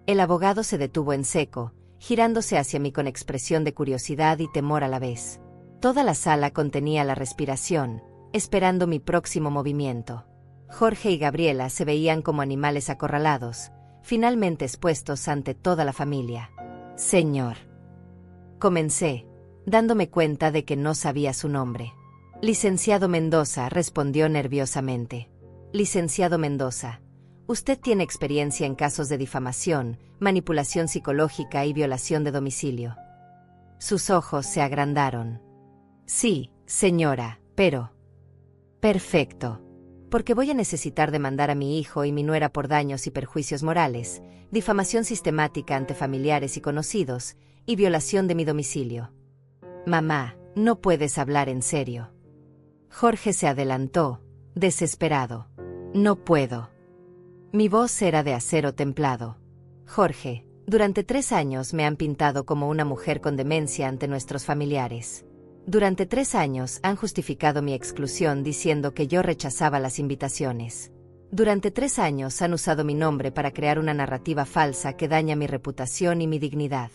A: El abogado se detuvo en seco, girándose hacia mí con expresión de curiosidad y temor a la vez. Toda la sala contenía la respiración, esperando mi próximo movimiento. Jorge y Gabriela se veían como animales acorralados, finalmente expuestos ante toda la familia. Señor. Comencé, dándome cuenta de que no sabía su nombre. Licenciado Mendoza, respondió nerviosamente. Licenciado Mendoza, usted tiene experiencia en casos de difamación, manipulación psicológica y violación de domicilio. Sus ojos se agrandaron. Sí, señora, pero... Perfecto. Porque voy a necesitar demandar a mi hijo y mi nuera por daños y perjuicios morales, difamación sistemática ante familiares y conocidos, y violación de mi domicilio. Mamá, no puedes hablar en serio. Jorge se adelantó, desesperado. No puedo. Mi voz era de acero templado. Jorge, durante 3 años me han pintado como una mujer con demencia ante nuestros familiares. Durante 3 años han justificado mi exclusión diciendo que yo rechazaba las invitaciones. Durante 3 años han usado mi nombre para crear una narrativa falsa que daña mi reputación y mi dignidad.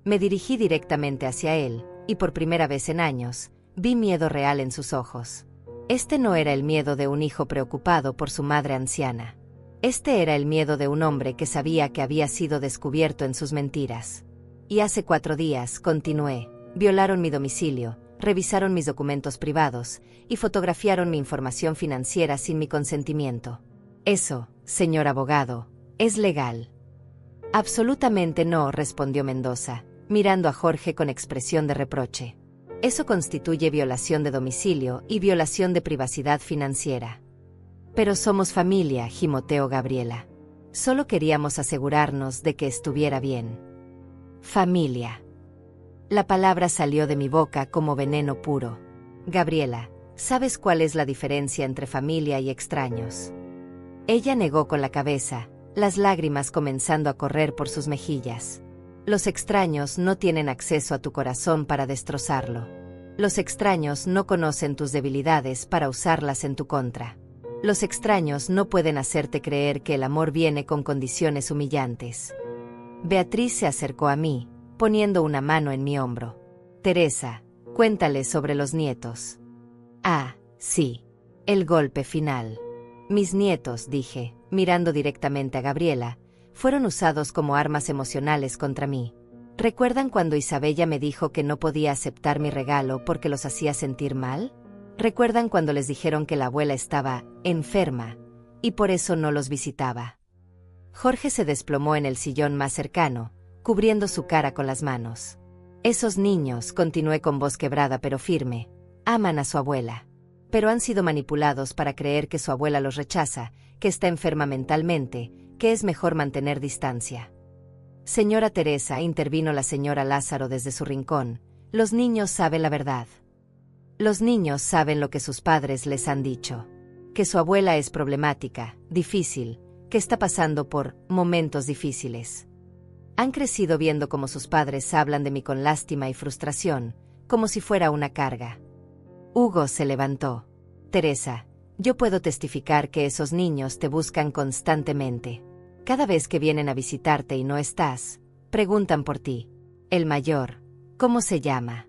A: Me dirigí directamente hacia él, y por primera vez en años, vi miedo real en sus ojos. Este no era el miedo de un hijo preocupado por su madre anciana. Este era el miedo de un hombre que sabía que había sido descubierto en sus mentiras. Y hace 4 días, continué, violaron mi domicilio, revisaron mis documentos privados, y fotografiaron mi información financiera sin mi consentimiento. Eso, señor abogado, ¿es legal? Absolutamente no, respondió Mendoza, mirando a Jorge con expresión de reproche. Eso constituye violación de domicilio y violación de privacidad financiera. Pero somos familia, gimoteó Gabriela. Solo queríamos asegurarnos de que estuviera bien. Familia. La palabra salió de mi boca como veneno puro. Gabriela, ¿sabes cuál es la diferencia entre familia y extraños? Ella negó con la cabeza, las lágrimas comenzando a correr por sus mejillas. Los extraños no tienen acceso a tu corazón para destrozarlo. Los extraños no conocen tus debilidades para usarlas en tu contra. Los extraños no pueden hacerte creer que el amor viene con condiciones humillantes. Beatriz se acercó a mí, poniendo una mano en mi hombro. Teresa, cuéntale sobre los nietos. Ah, sí. El golpe final. Mis nietos, dije, mirando directamente a Gabriela, fueron usados como armas emocionales contra mí. ¿Recuerdan cuando Isabella me dijo que no podía aceptar mi regalo porque los hacía sentir mal? ¿Recuerdan cuando les dijeron que la abuela estaba enferma y por eso no los visitaba? Jorge se desplomó en el sillón más cercano, cubriendo su cara con las manos. Esos niños, continué con voz quebrada pero firme, aman a su abuela. Pero han sido manipulados para creer que su abuela los rechaza, que está enferma mentalmente, que es mejor mantener distancia. Señora Teresa, intervino la señora Lázaro desde su rincón, los niños saben la verdad. Los niños saben lo que sus padres les han dicho. Que su abuela es problemática, difícil, que está pasando por momentos difíciles. Han crecido viendo cómo sus padres hablan de mí con lástima y frustración, como si fuera una carga. Hugo se levantó. Teresa, yo puedo testificar que esos niños te buscan constantemente. Cada vez que vienen a visitarte y no estás, preguntan por ti. El mayor, ¿cómo se llama?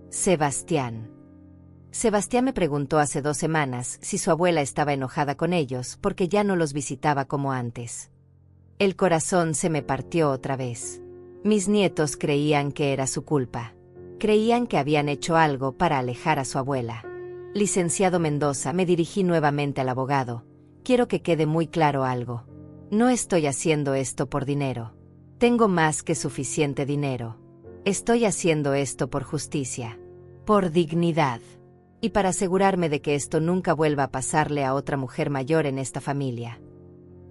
A: Sebastián. Sebastián me preguntó hace 2 semanas si su abuela estaba enojada con ellos porque ya no los visitaba como antes. El corazón se me partió otra vez. Mis nietos creían que era su culpa. Creían que habían hecho algo para alejar a su abuela. Licenciado Mendoza, me dirigí nuevamente al abogado. Quiero que quede muy claro algo. No estoy haciendo esto por dinero. Tengo más que suficiente dinero. Estoy haciendo esto por justicia. Por dignidad. Y para asegurarme de que esto nunca vuelva a pasarle a otra mujer mayor en esta familia.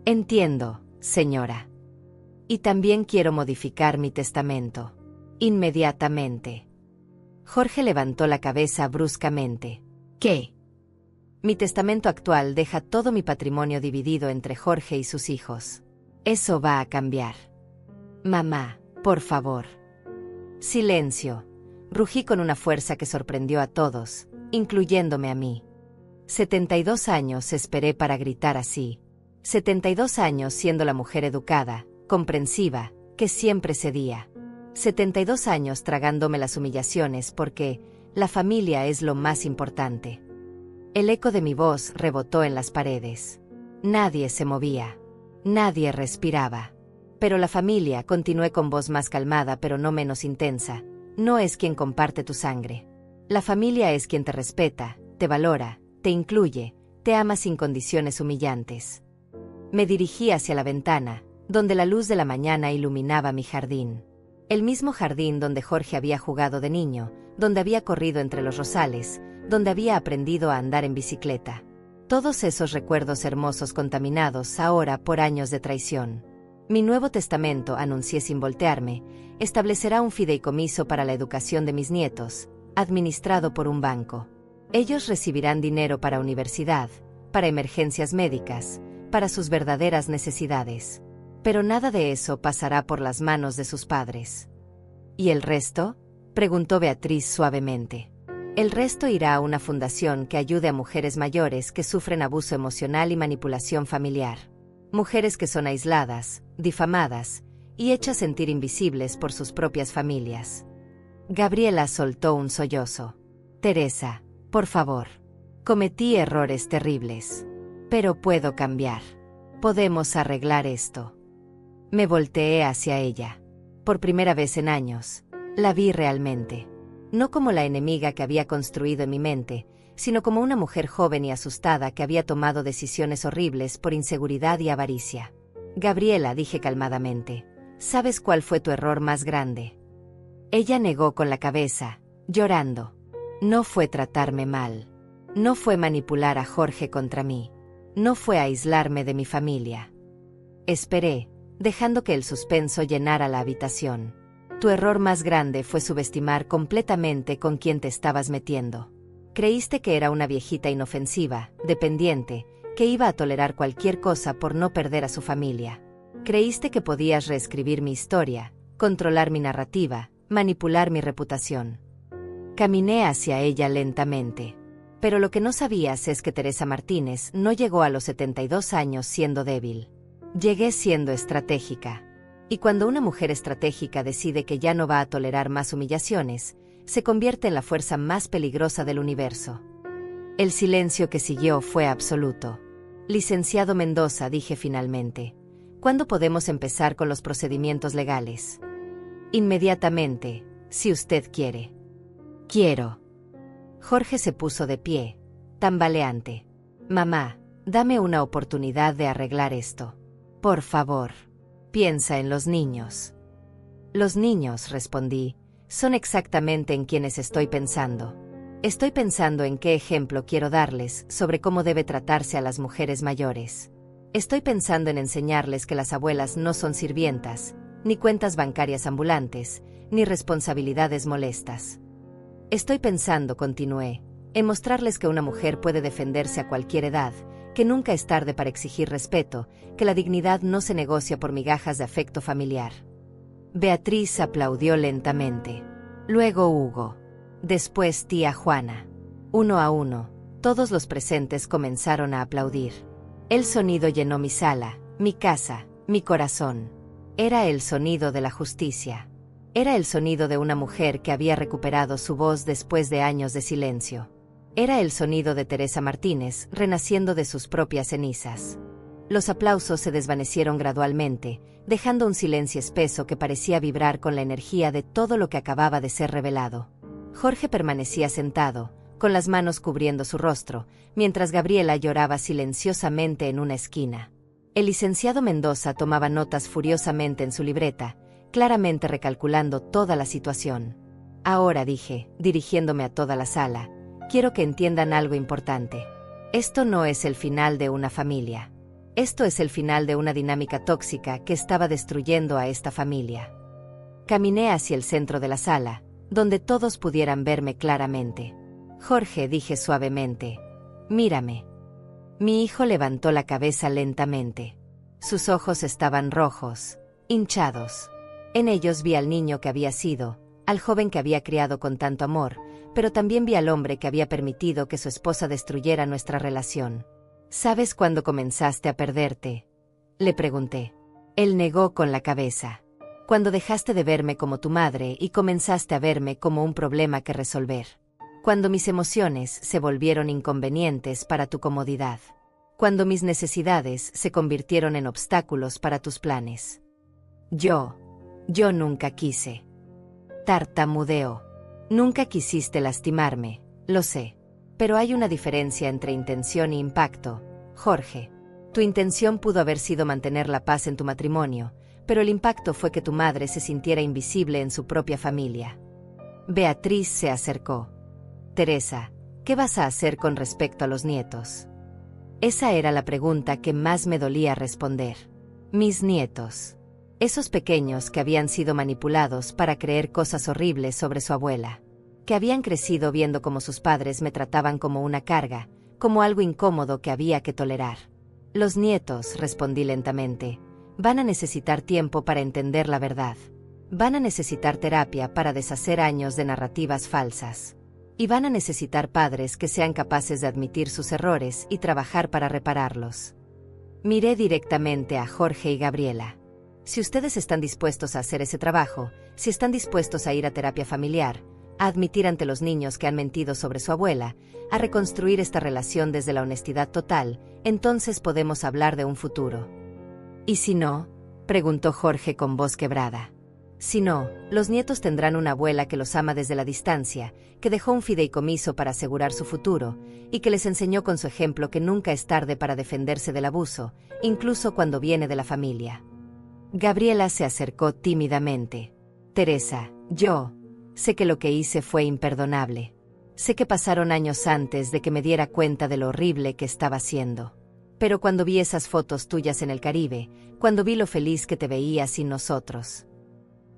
A: Entiendo, señora. Y también quiero modificar mi testamento. Inmediatamente. Jorge levantó la cabeza bruscamente. ¿Qué? Mi testamento actual deja todo mi patrimonio dividido entre Jorge y sus hijos. Eso va a cambiar. Mamá, por favor. Silencio. Rugí con una fuerza que sorprendió a todos, incluyéndome a mí. 72 años esperé para gritar así. 72 años siendo la mujer educada, comprensiva, que siempre cedía. 72 años tragándome las humillaciones porque la familia es lo más importante. El eco de mi voz rebotó en las paredes. Nadie se movía. Nadie respiraba. Pero la familia, continué con voz más calmada pero no menos intensa, no es quien comparte tu sangre. La familia es quien te respeta, te valora, te incluye, te ama sin condiciones humillantes. Me dirigí hacia la ventana, donde la luz de la mañana iluminaba mi jardín. El mismo jardín donde Jorge había jugado de niño, donde había corrido entre los rosales, donde había aprendido a andar en bicicleta. Todos esos recuerdos hermosos contaminados ahora por años de traición. Mi nuevo testamento, anuncié sin voltearme, establecerá un fideicomiso para la educación de mis nietos, administrado por un banco. Ellos recibirán dinero para universidad, para emergencias médicas, para sus verdaderas necesidades. Pero nada de eso pasará por las manos de sus padres. ¿Y el resto?, preguntó Beatriz suavemente. El resto irá a una fundación que ayude a mujeres mayores que sufren abuso emocional y manipulación familiar. Mujeres que son aisladas, difamadas y hechas sentir invisibles por sus propias familias. Gabriela soltó un sollozo. Teresa, por favor. Cometí errores terribles. Pero puedo cambiar. Podemos arreglar esto. Me volteé hacia ella. Por primera vez en años, la vi realmente. No como la enemiga que había construido en mi mente, sino como una mujer joven y asustada que había tomado decisiones horribles por inseguridad y avaricia. Gabriela, dije calmadamente, ¿sabes cuál fue tu error más grande? Ella negó con la cabeza, llorando. No fue tratarme mal. No fue manipular a Jorge contra mí. No fue aislarme de mi familia. Esperé, dejando que el suspenso llenara la habitación. Tu error más grande fue subestimar completamente con quién te estabas metiendo. Creíste que era una viejita inofensiva, dependiente, que iba a tolerar cualquier cosa por no perder a su familia. Creíste que podías reescribir mi historia, controlar mi narrativa, manipular mi reputación. Caminé hacia ella lentamente. Pero lo que no sabías es que Teresa Martínez no llegó a los 72 años siendo débil. Llegué siendo estratégica. Y cuando una mujer estratégica decide que ya no va a tolerar más humillaciones, se convierte en la fuerza más peligrosa del universo. El silencio que siguió fue absoluto. Licenciado Mendoza, dije finalmente, ¿cuándo podemos empezar con los procedimientos legales? Inmediatamente, si usted quiere. Quiero. Jorge se puso de pie, tambaleante. Mamá, dame una oportunidad de arreglar esto. Por favor, piensa en los niños. Los niños, respondí, son exactamente en quienes estoy pensando. Estoy pensando en qué ejemplo quiero darles sobre cómo debe tratarse a las mujeres mayores. Estoy pensando en enseñarles que las abuelas no son sirvientas, ni cuentas bancarias ambulantes, ni responsabilidades molestas. Estoy pensando, continué, en mostrarles que una mujer puede defenderse a cualquier edad, que nunca es tarde para exigir respeto, que la dignidad no se negocia por migajas de afecto familiar. Beatriz aplaudió lentamente. Luego Hugo. Después tía Juana. Uno a uno, todos los presentes comenzaron a aplaudir. El sonido llenó mi sala, mi casa, mi corazón. Era el sonido de la justicia. Era el sonido de una mujer que había recuperado su voz después de años de silencio. Era el sonido de Teresa Martínez, renaciendo de sus propias cenizas. Los aplausos se desvanecieron gradualmente, dejando un silencio espeso que parecía vibrar con la energía de todo lo que acababa de ser revelado. Jorge permanecía sentado, con las manos cubriendo su rostro, mientras Gabriela lloraba silenciosamente en una esquina. El licenciado Mendoza tomaba notas furiosamente en su libreta, claramente recalculando toda la situación. Ahora, dije, dirigiéndome a toda la sala, quiero que entiendan algo importante. Esto no es el final de una familia. Esto es el final de una dinámica tóxica que estaba destruyendo a esta familia. Caminé hacia el centro de la sala, donde todos pudieran verme claramente. Jorge, dije suavemente, mírame. Mi hijo levantó la cabeza lentamente. Sus ojos estaban rojos, hinchados. En ellos vi al niño que había sido, al joven que había criado con tanto amor, pero también vi al hombre que había permitido que su esposa destruyera nuestra relación. ¿Sabes cuándo comenzaste a perderte?, le pregunté. Él negó con la cabeza. Cuando dejaste de verme como tu madre y comenzaste a verme como un problema que resolver. Cuando mis emociones se volvieron inconvenientes para tu comodidad. Cuando mis necesidades se convirtieron en obstáculos para tus planes. Yo nunca quise. Tartamudeó. Nunca quisiste lastimarme, lo sé. Pero hay una diferencia entre intención y impacto, Jorge. Tu intención pudo haber sido mantener la paz en tu matrimonio, pero el impacto fue que tu madre se sintiera invisible en su propia familia. Beatriz se acercó. Teresa, ¿qué vas a hacer con respecto a los nietos? Esa era la pregunta que más me dolía responder. Mis nietos. Esos pequeños que habían sido manipulados para creer cosas horribles sobre su abuela. Que habían crecido viendo cómo sus padres me trataban como una carga, como algo incómodo que había que tolerar. Los nietos, respondí lentamente, van a necesitar tiempo para entender la verdad. Van a necesitar terapia para deshacer años de narrativas falsas. Y van a necesitar padres que sean capaces de admitir sus errores y trabajar para repararlos. Miré directamente a Jorge y Gabriela. Si ustedes están dispuestos a hacer ese trabajo, si están dispuestos a ir a terapia familiar, a admitir ante los niños que han mentido sobre su abuela, a reconstruir esta relación desde la honestidad total, entonces podemos hablar de un futuro. ¿Y si no?, preguntó Jorge con voz quebrada. Si no, los nietos tendrán una abuela que los ama desde la distancia, que dejó un fideicomiso para asegurar su futuro, y que les enseñó con su ejemplo que nunca es tarde para defenderse del abuso, incluso cuando viene de la familia. Gabriela se acercó tímidamente. Teresa, yo sé que lo que hice fue imperdonable. Sé que pasaron años antes de que me diera cuenta de lo horrible que estaba haciendo. Pero cuando vi esas fotos tuyas en el Caribe, cuando vi lo feliz que te veías sin nosotros.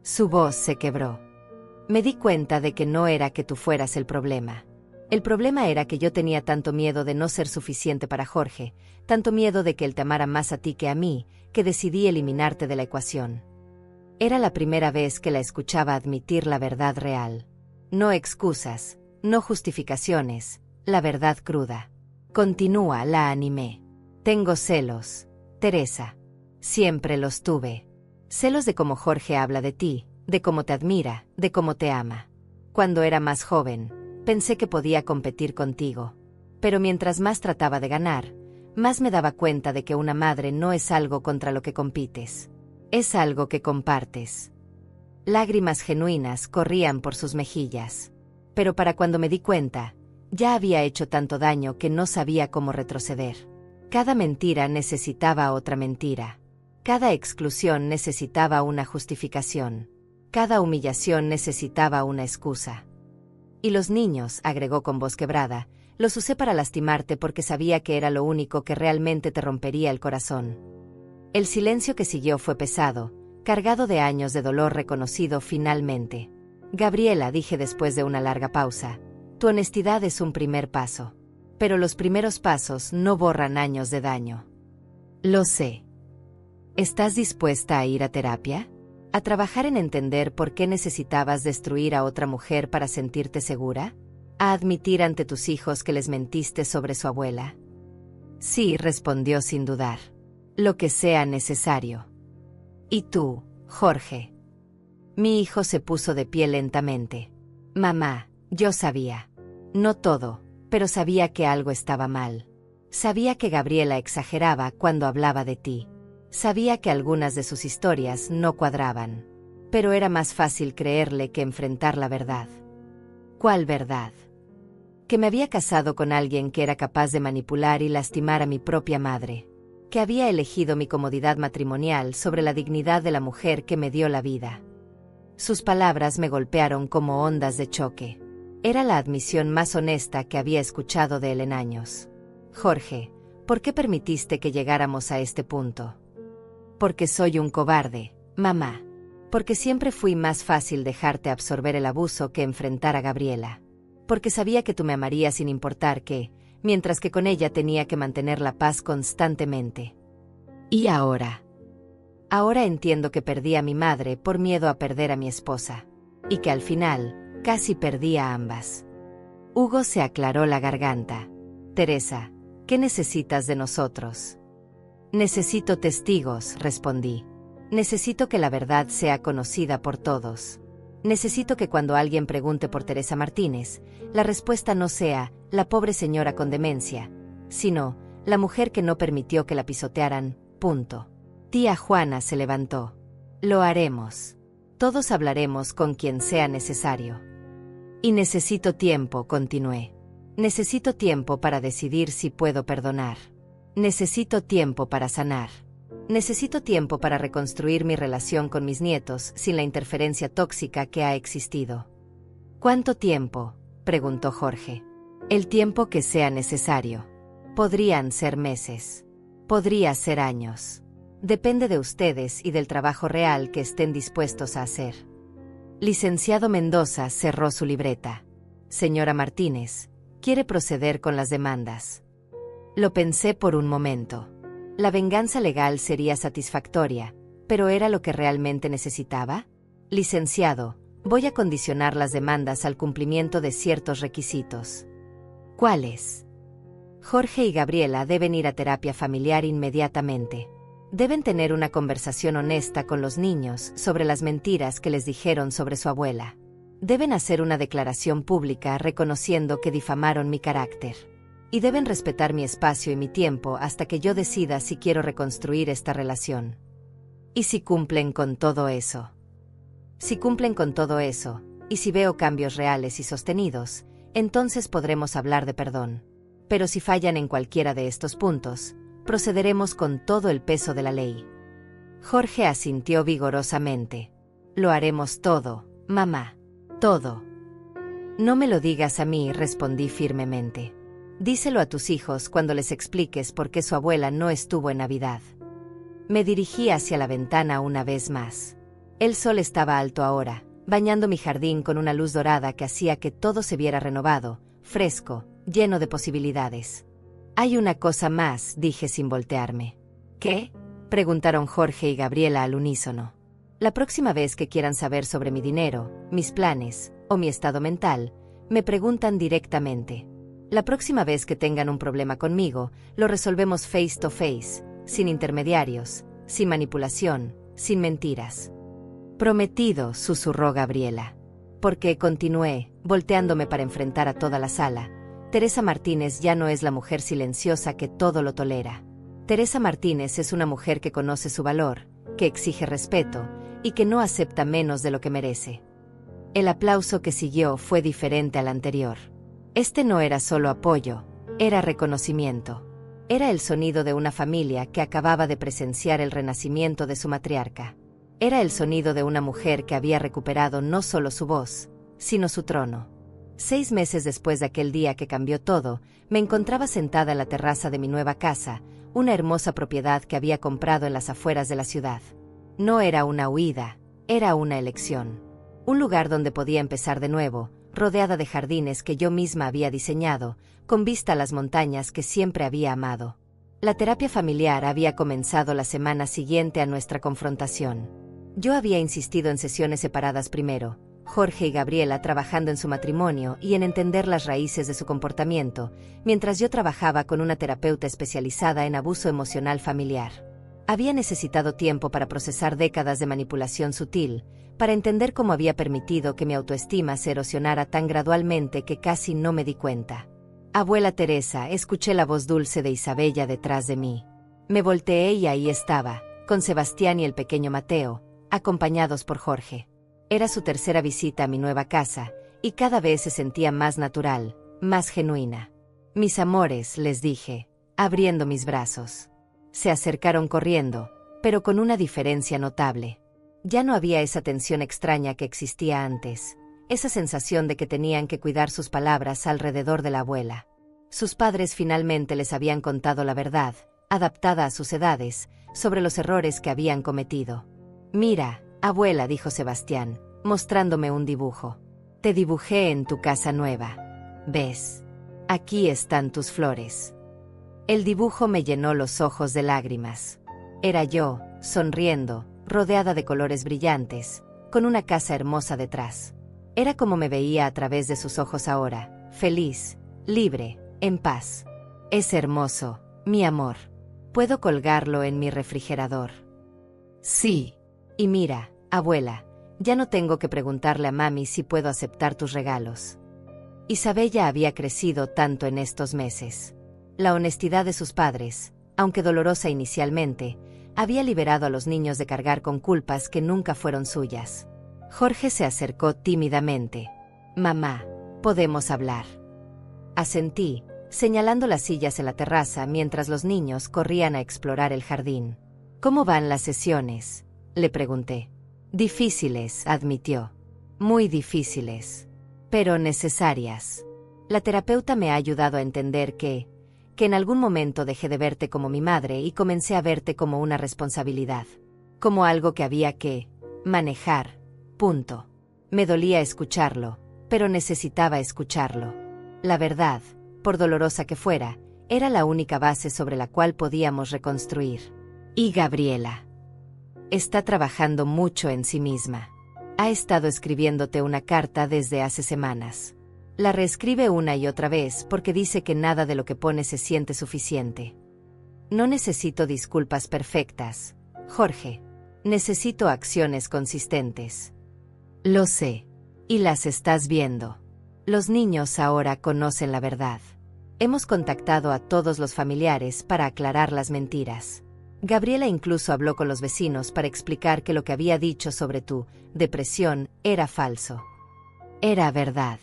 A: Su voz se quebró. Me di cuenta de que no era que tú fueras el problema. El problema era que yo tenía tanto miedo de no ser suficiente para Jorge, tanto miedo de que él te amara más a ti que a mí, que decidí eliminarte de la ecuación. Era la primera vez que la escuchaba admitir la verdad real. No excusas, no justificaciones, la verdad cruda. Continúa, la animé. Tengo celos, Teresa. Siempre los tuve. Celos de cómo Jorge habla de ti, de cómo te admira, de cómo te ama. Cuando era más joven, pensé que podía competir contigo. Pero mientras más trataba de ganar, más me daba cuenta de que una madre no es algo contra lo que compites. Es algo que compartes. Lágrimas genuinas corrían por sus mejillas. Pero para cuando me di cuenta, Ya había hecho tanto daño que no sabía cómo retroceder. Cada mentira necesitaba otra mentira. Cada exclusión necesitaba una justificación. Cada humillación necesitaba una excusa. Y los niños, agregó con voz quebrada, los usé para lastimarte porque sabía que era lo único que realmente te rompería el corazón. El silencio que siguió fue pesado, cargado de años de dolor reconocido finalmente. Gabriela, dije después de una larga pausa, tu honestidad es un primer paso. Pero los primeros pasos no borran años de daño. Lo sé. ¿Estás dispuesta a ir a terapia? ¿A trabajar en entender por qué necesitabas destruir a otra mujer para sentirte segura? ¿A admitir ante tus hijos que les mentiste sobre su abuela? Sí, respondió sin dudar. Lo que sea necesario. ¿Y tú, Jorge? Mi hijo se puso de pie lentamente. Mamá, yo sabía. No todo, pero sabía que algo estaba mal. Sabía que Gabriela exageraba cuando hablaba de ti. Sabía que algunas de sus historias no cuadraban. Pero era más fácil creerle que enfrentar la verdad. ¿Cuál verdad? Que me había casado con alguien que era capaz de manipular y lastimar a mi propia madre. Que había elegido mi comodidad matrimonial sobre la dignidad de la mujer que me dio la vida. Sus palabras me golpearon como ondas de choque. Era la admisión más honesta que había escuchado de él en años. Jorge, ¿por qué permitiste que llegáramos a este punto? Porque soy un cobarde, mamá. Porque siempre fui más fácil dejarte absorber el abuso que enfrentar a Gabriela. Porque sabía que tú me amarías sin importar qué, mientras que con ella tenía que mantener la paz constantemente. ¿Y ahora? Ahora entiendo que perdí a mi madre por miedo a perder a mi esposa. Y que al final, casi perdí a ambas. Hugo se aclaró la garganta. Teresa, ¿qué necesitas de nosotros? Necesito testigos, respondí. Necesito que la verdad sea conocida por todos. Necesito que cuando alguien pregunte por Teresa Martínez, la respuesta no sea, la pobre señora con demencia, sino, la mujer que no permitió que la pisotearan, punto. Tía Juana se levantó. Lo haremos. Todos hablaremos con quien sea necesario. Y necesito tiempo, continué. Necesito tiempo para decidir si puedo perdonar. Necesito tiempo para sanar. Necesito tiempo para reconstruir mi relación con mis nietos sin la interferencia tóxica que ha existido. ¿Cuánto tiempo?, preguntó Jorge. El tiempo que sea necesario. Podrían ser meses. Podría ser años. Depende de ustedes y del trabajo real que estén dispuestos a hacer. Licenciado Mendoza cerró su libreta. Señora Martínez, ¿quiere proceder con las demandas? Lo pensé por un momento. ¿La venganza legal sería satisfactoria, pero era lo que realmente necesitaba? Licenciado, voy a condicionar las demandas al cumplimiento de ciertos requisitos. ¿Cuáles? Jorge y Gabriela deben ir a terapia familiar inmediatamente. Deben tener una conversación honesta con los niños sobre las mentiras que les dijeron sobre su abuela. Deben hacer una declaración pública reconociendo que difamaron mi carácter. Y deben respetar mi espacio y mi tiempo hasta que yo decida si quiero reconstruir esta relación. ¿Y si cumplen con todo eso? Si cumplen con todo eso, y si veo cambios reales y sostenidos, entonces podremos hablar de perdón. Pero si fallan en cualquiera de estos puntos, procederemos con todo el peso de la ley. Jorge asintió vigorosamente. Lo haremos todo, mamá. Todo. No me lo digas a mí, respondí firmemente. Díselo a tus hijos cuando les expliques por qué su abuela no estuvo en Navidad. Me dirigí hacia la ventana una vez más. El sol estaba alto ahora, bañando mi jardín con una luz dorada que hacía que todo se viera renovado, fresco, lleno de posibilidades. Hay una cosa más, dije sin voltearme. ¿Qué?, preguntaron Jorge y Gabriela al unísono. La próxima vez que quieran saber sobre mi dinero, mis planes, o mi estado mental, me preguntan directamente. La próxima vez que tengan un problema conmigo, lo resolvemos face to face, sin intermediarios, sin manipulación, sin mentiras. Prometido, susurró Gabriela. Porque, continué, volteándome para enfrentar a toda la sala, Teresa Martínez ya no es la mujer silenciosa que todo lo tolera. Teresa Martínez es una mujer que conoce su valor, que exige respeto, y que no acepta menos de lo que merece. El aplauso que siguió fue diferente al anterior. Este no era solo apoyo, era reconocimiento. Era el sonido de una familia que acababa de presenciar el renacimiento de su matriarca. Era el sonido de una mujer que había recuperado no solo su voz, sino su trono. 6 meses después de aquel día que cambió todo, me encontraba sentada en la terraza de mi nueva casa, una hermosa propiedad que había comprado en las afueras de la ciudad. No era una huida, era una elección. Un lugar donde podía empezar de nuevo, rodeada de jardines que yo misma había diseñado, con vista a las montañas que siempre había amado. La terapia familiar había comenzado la semana siguiente a nuestra confrontación. Yo había insistido en sesiones separadas primero, Jorge y Gabriela trabajando en su matrimonio y en entender las raíces de su comportamiento, mientras yo trabajaba con una terapeuta especializada en abuso emocional familiar. Había necesitado tiempo para procesar décadas de manipulación sutil, para entender cómo había permitido que mi autoestima se erosionara tan gradualmente que casi no me di cuenta. Abuela Teresa, escuché la voz dulce de Isabella detrás de mí. Me volteé y ahí estaba, con Sebastián y el pequeño Mateo, acompañados por Jorge. Era su tercera visita a mi nueva casa, y cada vez se sentía más natural, más genuina. Mis amores, les dije, abriendo mis brazos. Se acercaron corriendo, pero con una diferencia notable. Ya no había esa tensión extraña que existía antes, esa sensación de que tenían que cuidar sus palabras alrededor de la abuela. Sus padres finalmente les habían contado la verdad, adaptada a sus edades, sobre los errores que habían cometido. «Mira, abuela», dijo Sebastián, mostrándome un dibujo. «Te dibujé en tu casa nueva. ¿Ves? Aquí están tus flores». El dibujo me llenó los ojos de lágrimas. Era yo, sonriendo, rodeada de colores brillantes, con una casa hermosa detrás. Era como me veía a través de sus ojos ahora, feliz, libre, en paz. «Es hermoso, mi amor. ¿Puedo colgarlo en mi refrigerador?» «Sí. Y mira, abuela, ya no tengo que preguntarle a mami si puedo aceptar tus regalos». Isabella había crecido tanto en estos meses. La honestidad de sus padres, aunque dolorosa inicialmente, había liberado a los niños de cargar con culpas que nunca fueron suyas. Jorge se acercó tímidamente. «Mamá, ¿podemos hablar?». Asentí, señalando las sillas en la terraza mientras los niños corrían a explorar el jardín. «¿Cómo van las sesiones?», le pregunté. «Difíciles», admitió. «Muy difíciles. Pero necesarias. La terapeuta me ha ayudado a entender que en algún momento dejé de verte como mi madre y comencé a verte como una responsabilidad. Como algo que había que manejar. Punto». Me dolía escucharlo, pero necesitaba escucharlo. La verdad, por dolorosa que fuera, era la única base sobre la cual podíamos reconstruir. Y Gabriela está trabajando mucho en sí misma. Ha estado escribiéndote una carta desde hace semanas. La reescribe una y otra vez porque dice que nada de lo que pone se siente suficiente. «No necesito disculpas perfectas, Jorge. Necesito acciones consistentes». «Lo sé. Y las estás viendo. Los niños ahora conocen la verdad. Hemos contactado a todos los familiares para aclarar las mentiras. Gabriela incluso habló con los vecinos para explicar que lo que había dicho sobre tu depresión era falso. Era verdad».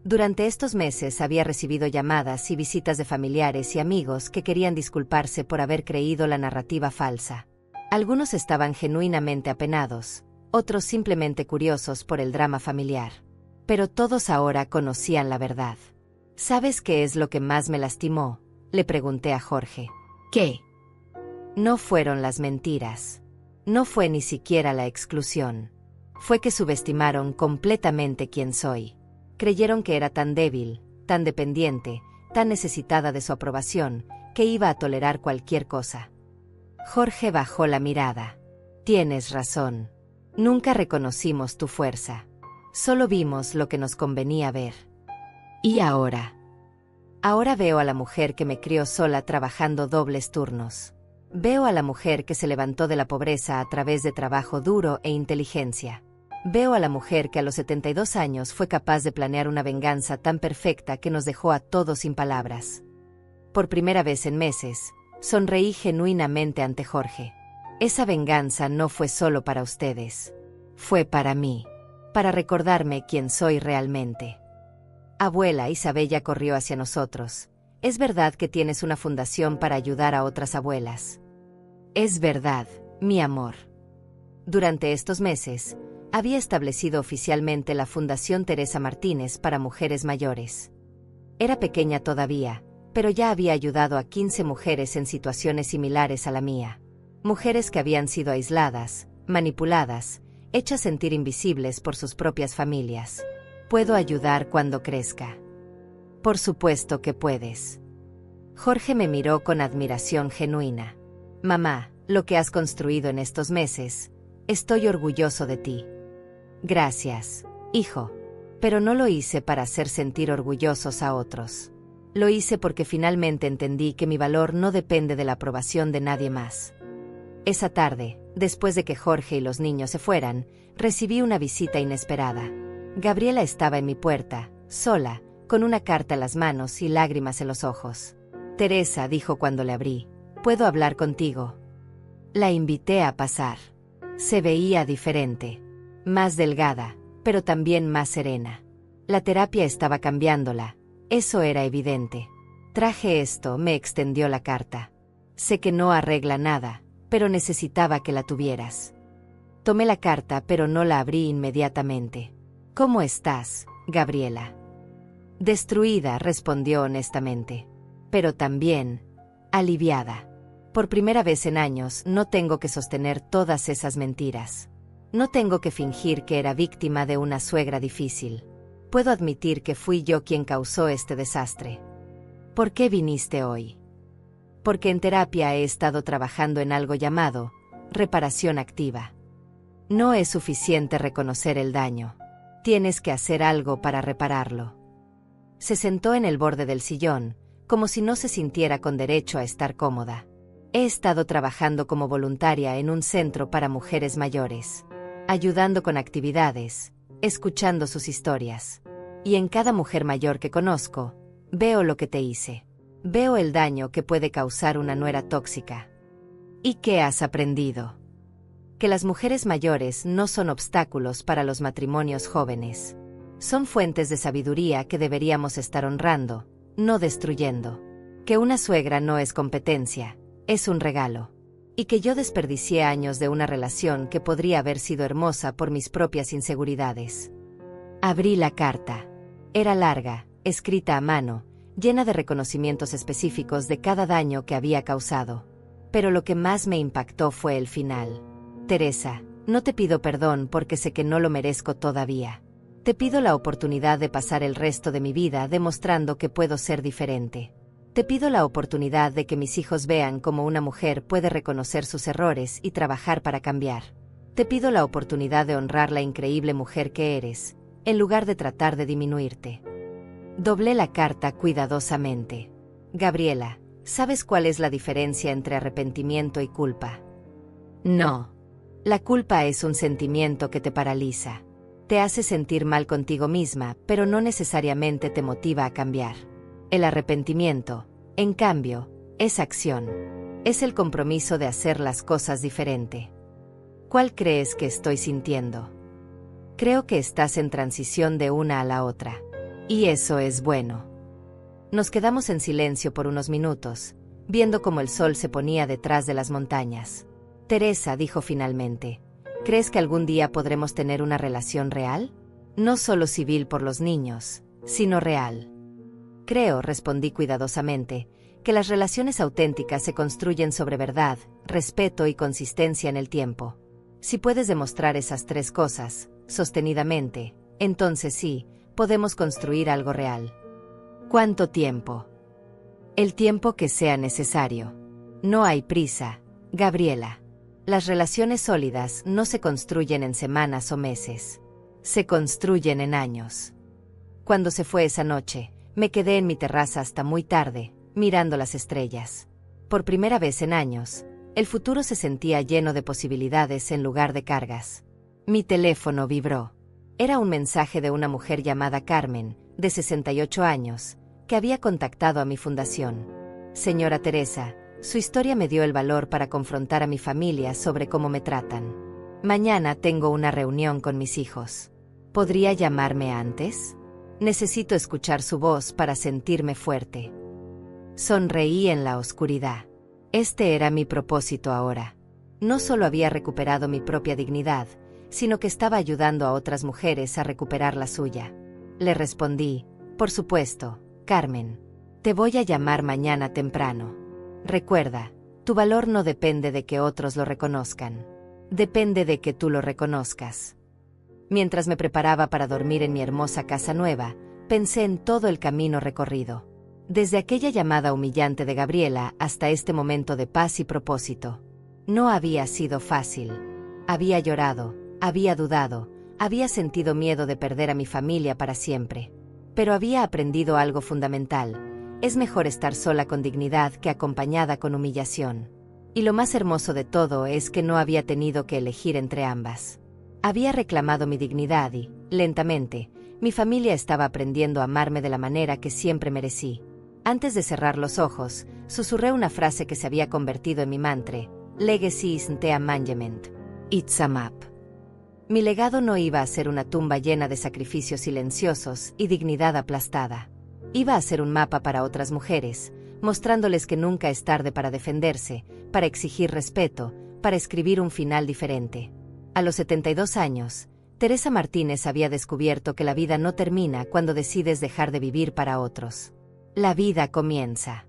A: Durante estos meses había recibido llamadas y visitas de familiares y amigos que querían disculparse por haber creído la narrativa falsa. Algunos estaban genuinamente apenados, otros simplemente curiosos por el drama familiar. Pero todos ahora conocían la verdad. «¿Sabes qué es lo que más me lastimó?», le pregunté a Jorge. «¿Qué?». «No fueron las mentiras. No fue ni siquiera la exclusión. Fue que subestimaron completamente quién soy. Creyeron que era tan débil, tan dependiente, tan necesitada de su aprobación, que iba a tolerar cualquier cosa». Jorge bajó la mirada. «Tienes razón. Nunca reconocimos tu fuerza. Solo vimos lo que nos convenía ver. ¿Y ahora?». «Ahora veo a la mujer que me crió sola trabajando dobles turnos. Veo a la mujer que se levantó de la pobreza a través de trabajo duro e inteligencia. Veo a la mujer que a los 72 años fue capaz de planear una venganza tan perfecta que nos dejó a todos sin palabras». Por primera vez en meses, sonreí genuinamente ante Jorge. «Esa venganza no fue solo para ustedes. Fue para mí. Para recordarme quién soy realmente». Abuela, Isabella corrió hacia nosotros. ¿Es verdad que tienes una fundación para ayudar a otras abuelas? Es verdad, mi amor. Durante estos meses, había establecido oficialmente la Fundación Teresa Martínez para mujeres mayores. Era pequeña todavía, pero ya había ayudado a 15 mujeres en situaciones similares a la mía. Mujeres que habían sido aisladas, manipuladas, hechas sentir invisibles por sus propias familias. Puedo ayudar cuando crezca. Por supuesto que puedes. Jorge me miró con admiración genuina. Mamá, lo que has construido en estos meses, estoy orgulloso de ti. Gracias, hijo. Pero no lo hice para hacer sentir orgullosos a otros. Lo hice porque finalmente entendí que mi valor no depende de la aprobación de nadie más. Esa tarde, después de que Jorge y los niños se fueran, recibí una visita inesperada. Gabriela estaba en mi puerta, sola, con una carta en las manos y lágrimas en los ojos. Teresa, dijo cuando le abrí, ¿puedo hablar contigo? La invité a pasar. Se veía diferente, más delgada, pero también más serena. La terapia estaba cambiándola, eso era evidente. Traje esto, me extendió la carta. Sé que no arregla nada, pero necesitaba que la tuvieras. Tomé la carta, pero no la abrí inmediatamente. ¿Cómo estás, Gabriela? Destruida, respondió honestamente. Pero también, aliviada. Por primera vez en años, no tengo que sostener todas esas mentiras. No tengo que fingir que era víctima de una suegra difícil. Puedo admitir que fui yo quien causó este desastre. ¿Por qué viniste hoy? Porque en terapia he estado trabajando en algo llamado reparación activa. No es suficiente reconocer el daño. Tienes que hacer algo para repararlo. Se sentó en el borde del sillón, como si no se sintiera con derecho a estar cómoda. He estado trabajando como voluntaria en un centro para mujeres mayores, ayudando con actividades, escuchando sus historias. Y en cada mujer mayor que conozco, veo lo que te hice. Veo el daño que puede causar una nuera tóxica. ¿Y qué has aprendido? Que las mujeres mayores no son obstáculos para los matrimonios jóvenes. Son fuentes de sabiduría que deberíamos estar honrando, no destruyendo. Que una suegra no es competencia, es un regalo. Y que yo desperdicié años de una relación que podría haber sido hermosa por mis propias inseguridades. Abrí la carta. Era larga, escrita a mano, llena de reconocimientos específicos de cada daño que había causado. Pero lo que más me impactó fue el final. Teresa, no te pido perdón porque sé que no lo merezco todavía. Te pido la oportunidad de pasar el resto de mi vida demostrando que puedo ser diferente. Te pido la oportunidad de que mis hijos vean cómo una mujer puede reconocer sus errores y trabajar para cambiar. Te pido la oportunidad de honrar la increíble mujer que eres, en lugar de tratar de disminuirte. Doblé la carta cuidadosamente. Gabriela, ¿sabes cuál es la diferencia entre arrepentimiento y culpa? No. La culpa es un sentimiento que te paraliza. Te hace sentir mal contigo misma, pero no necesariamente te motiva a cambiar. El arrepentimiento, en cambio, es acción. Es el compromiso de hacer las cosas diferente. ¿Cuál crees que estoy sintiendo? Creo que estás en transición de una a la otra. Y eso es bueno. Nos quedamos en silencio por unos minutos, viendo cómo el sol se ponía detrás de las montañas. Teresa, dijo finalmente, ¿crees que algún día podremos tener una relación real? No solo civil por los niños, sino real. Creo, respondí cuidadosamente, que las relaciones auténticas se construyen sobre verdad, respeto y consistencia en el tiempo. Si puedes demostrar esas tres cosas, sostenidamente, entonces sí, podemos construir algo real. ¿Cuánto tiempo? El tiempo que sea necesario. No hay prisa, Gabriela. Las relaciones sólidas no se construyen en semanas o meses. Se construyen en años. Cuando se fue esa noche, me quedé en mi terraza hasta muy tarde, mirando las estrellas. Por primera vez en años, el futuro se sentía lleno de posibilidades en lugar de cargas. Mi teléfono vibró. Era un mensaje de una mujer llamada Carmen, de 68 años, que había contactado a mi fundación. Señora Teresa, su historia me dio el valor para confrontar a mi familia sobre cómo me tratan. Mañana tengo una reunión con mis hijos. ¿Podría llamarme antes? Necesito escuchar su voz para sentirme fuerte. Sonreí en la oscuridad. Este era mi propósito ahora. No solo había recuperado mi propia dignidad, sino que estaba ayudando a otras mujeres a recuperar la suya. Le respondí, por supuesto, Carmen. Te voy a llamar mañana temprano. Recuerda, tu valor no depende de que otros lo reconozcan. Depende de que tú lo reconozcas. Mientras me preparaba para dormir en mi hermosa casa nueva, pensé en todo el camino recorrido. Desde aquella llamada humillante de Gabriela hasta este momento de paz y propósito. No había sido fácil. Había llorado, había dudado, había sentido miedo de perder a mi familia para siempre. Pero había aprendido algo fundamental. Es mejor estar sola con dignidad que acompañada con humillación. Y lo más hermoso de todo es que no había tenido que elegir entre ambas. Había reclamado mi dignidad y, lentamente, mi familia estaba aprendiendo a amarme de la manera que siempre merecí. Antes de cerrar los ojos, susurré una frase que se había convertido en mi mantra: Legacy isn't a monument, it's a map. Mi legado no iba a ser una tumba llena de sacrificios silenciosos y dignidad aplastada. Iba a ser un mapa para otras mujeres, mostrándoles que nunca es tarde para defenderse, para exigir respeto, para escribir un final diferente. A los 72 años, Teresa Martínez había descubierto que la vida no termina cuando decides dejar de vivir para otros. La vida comienza.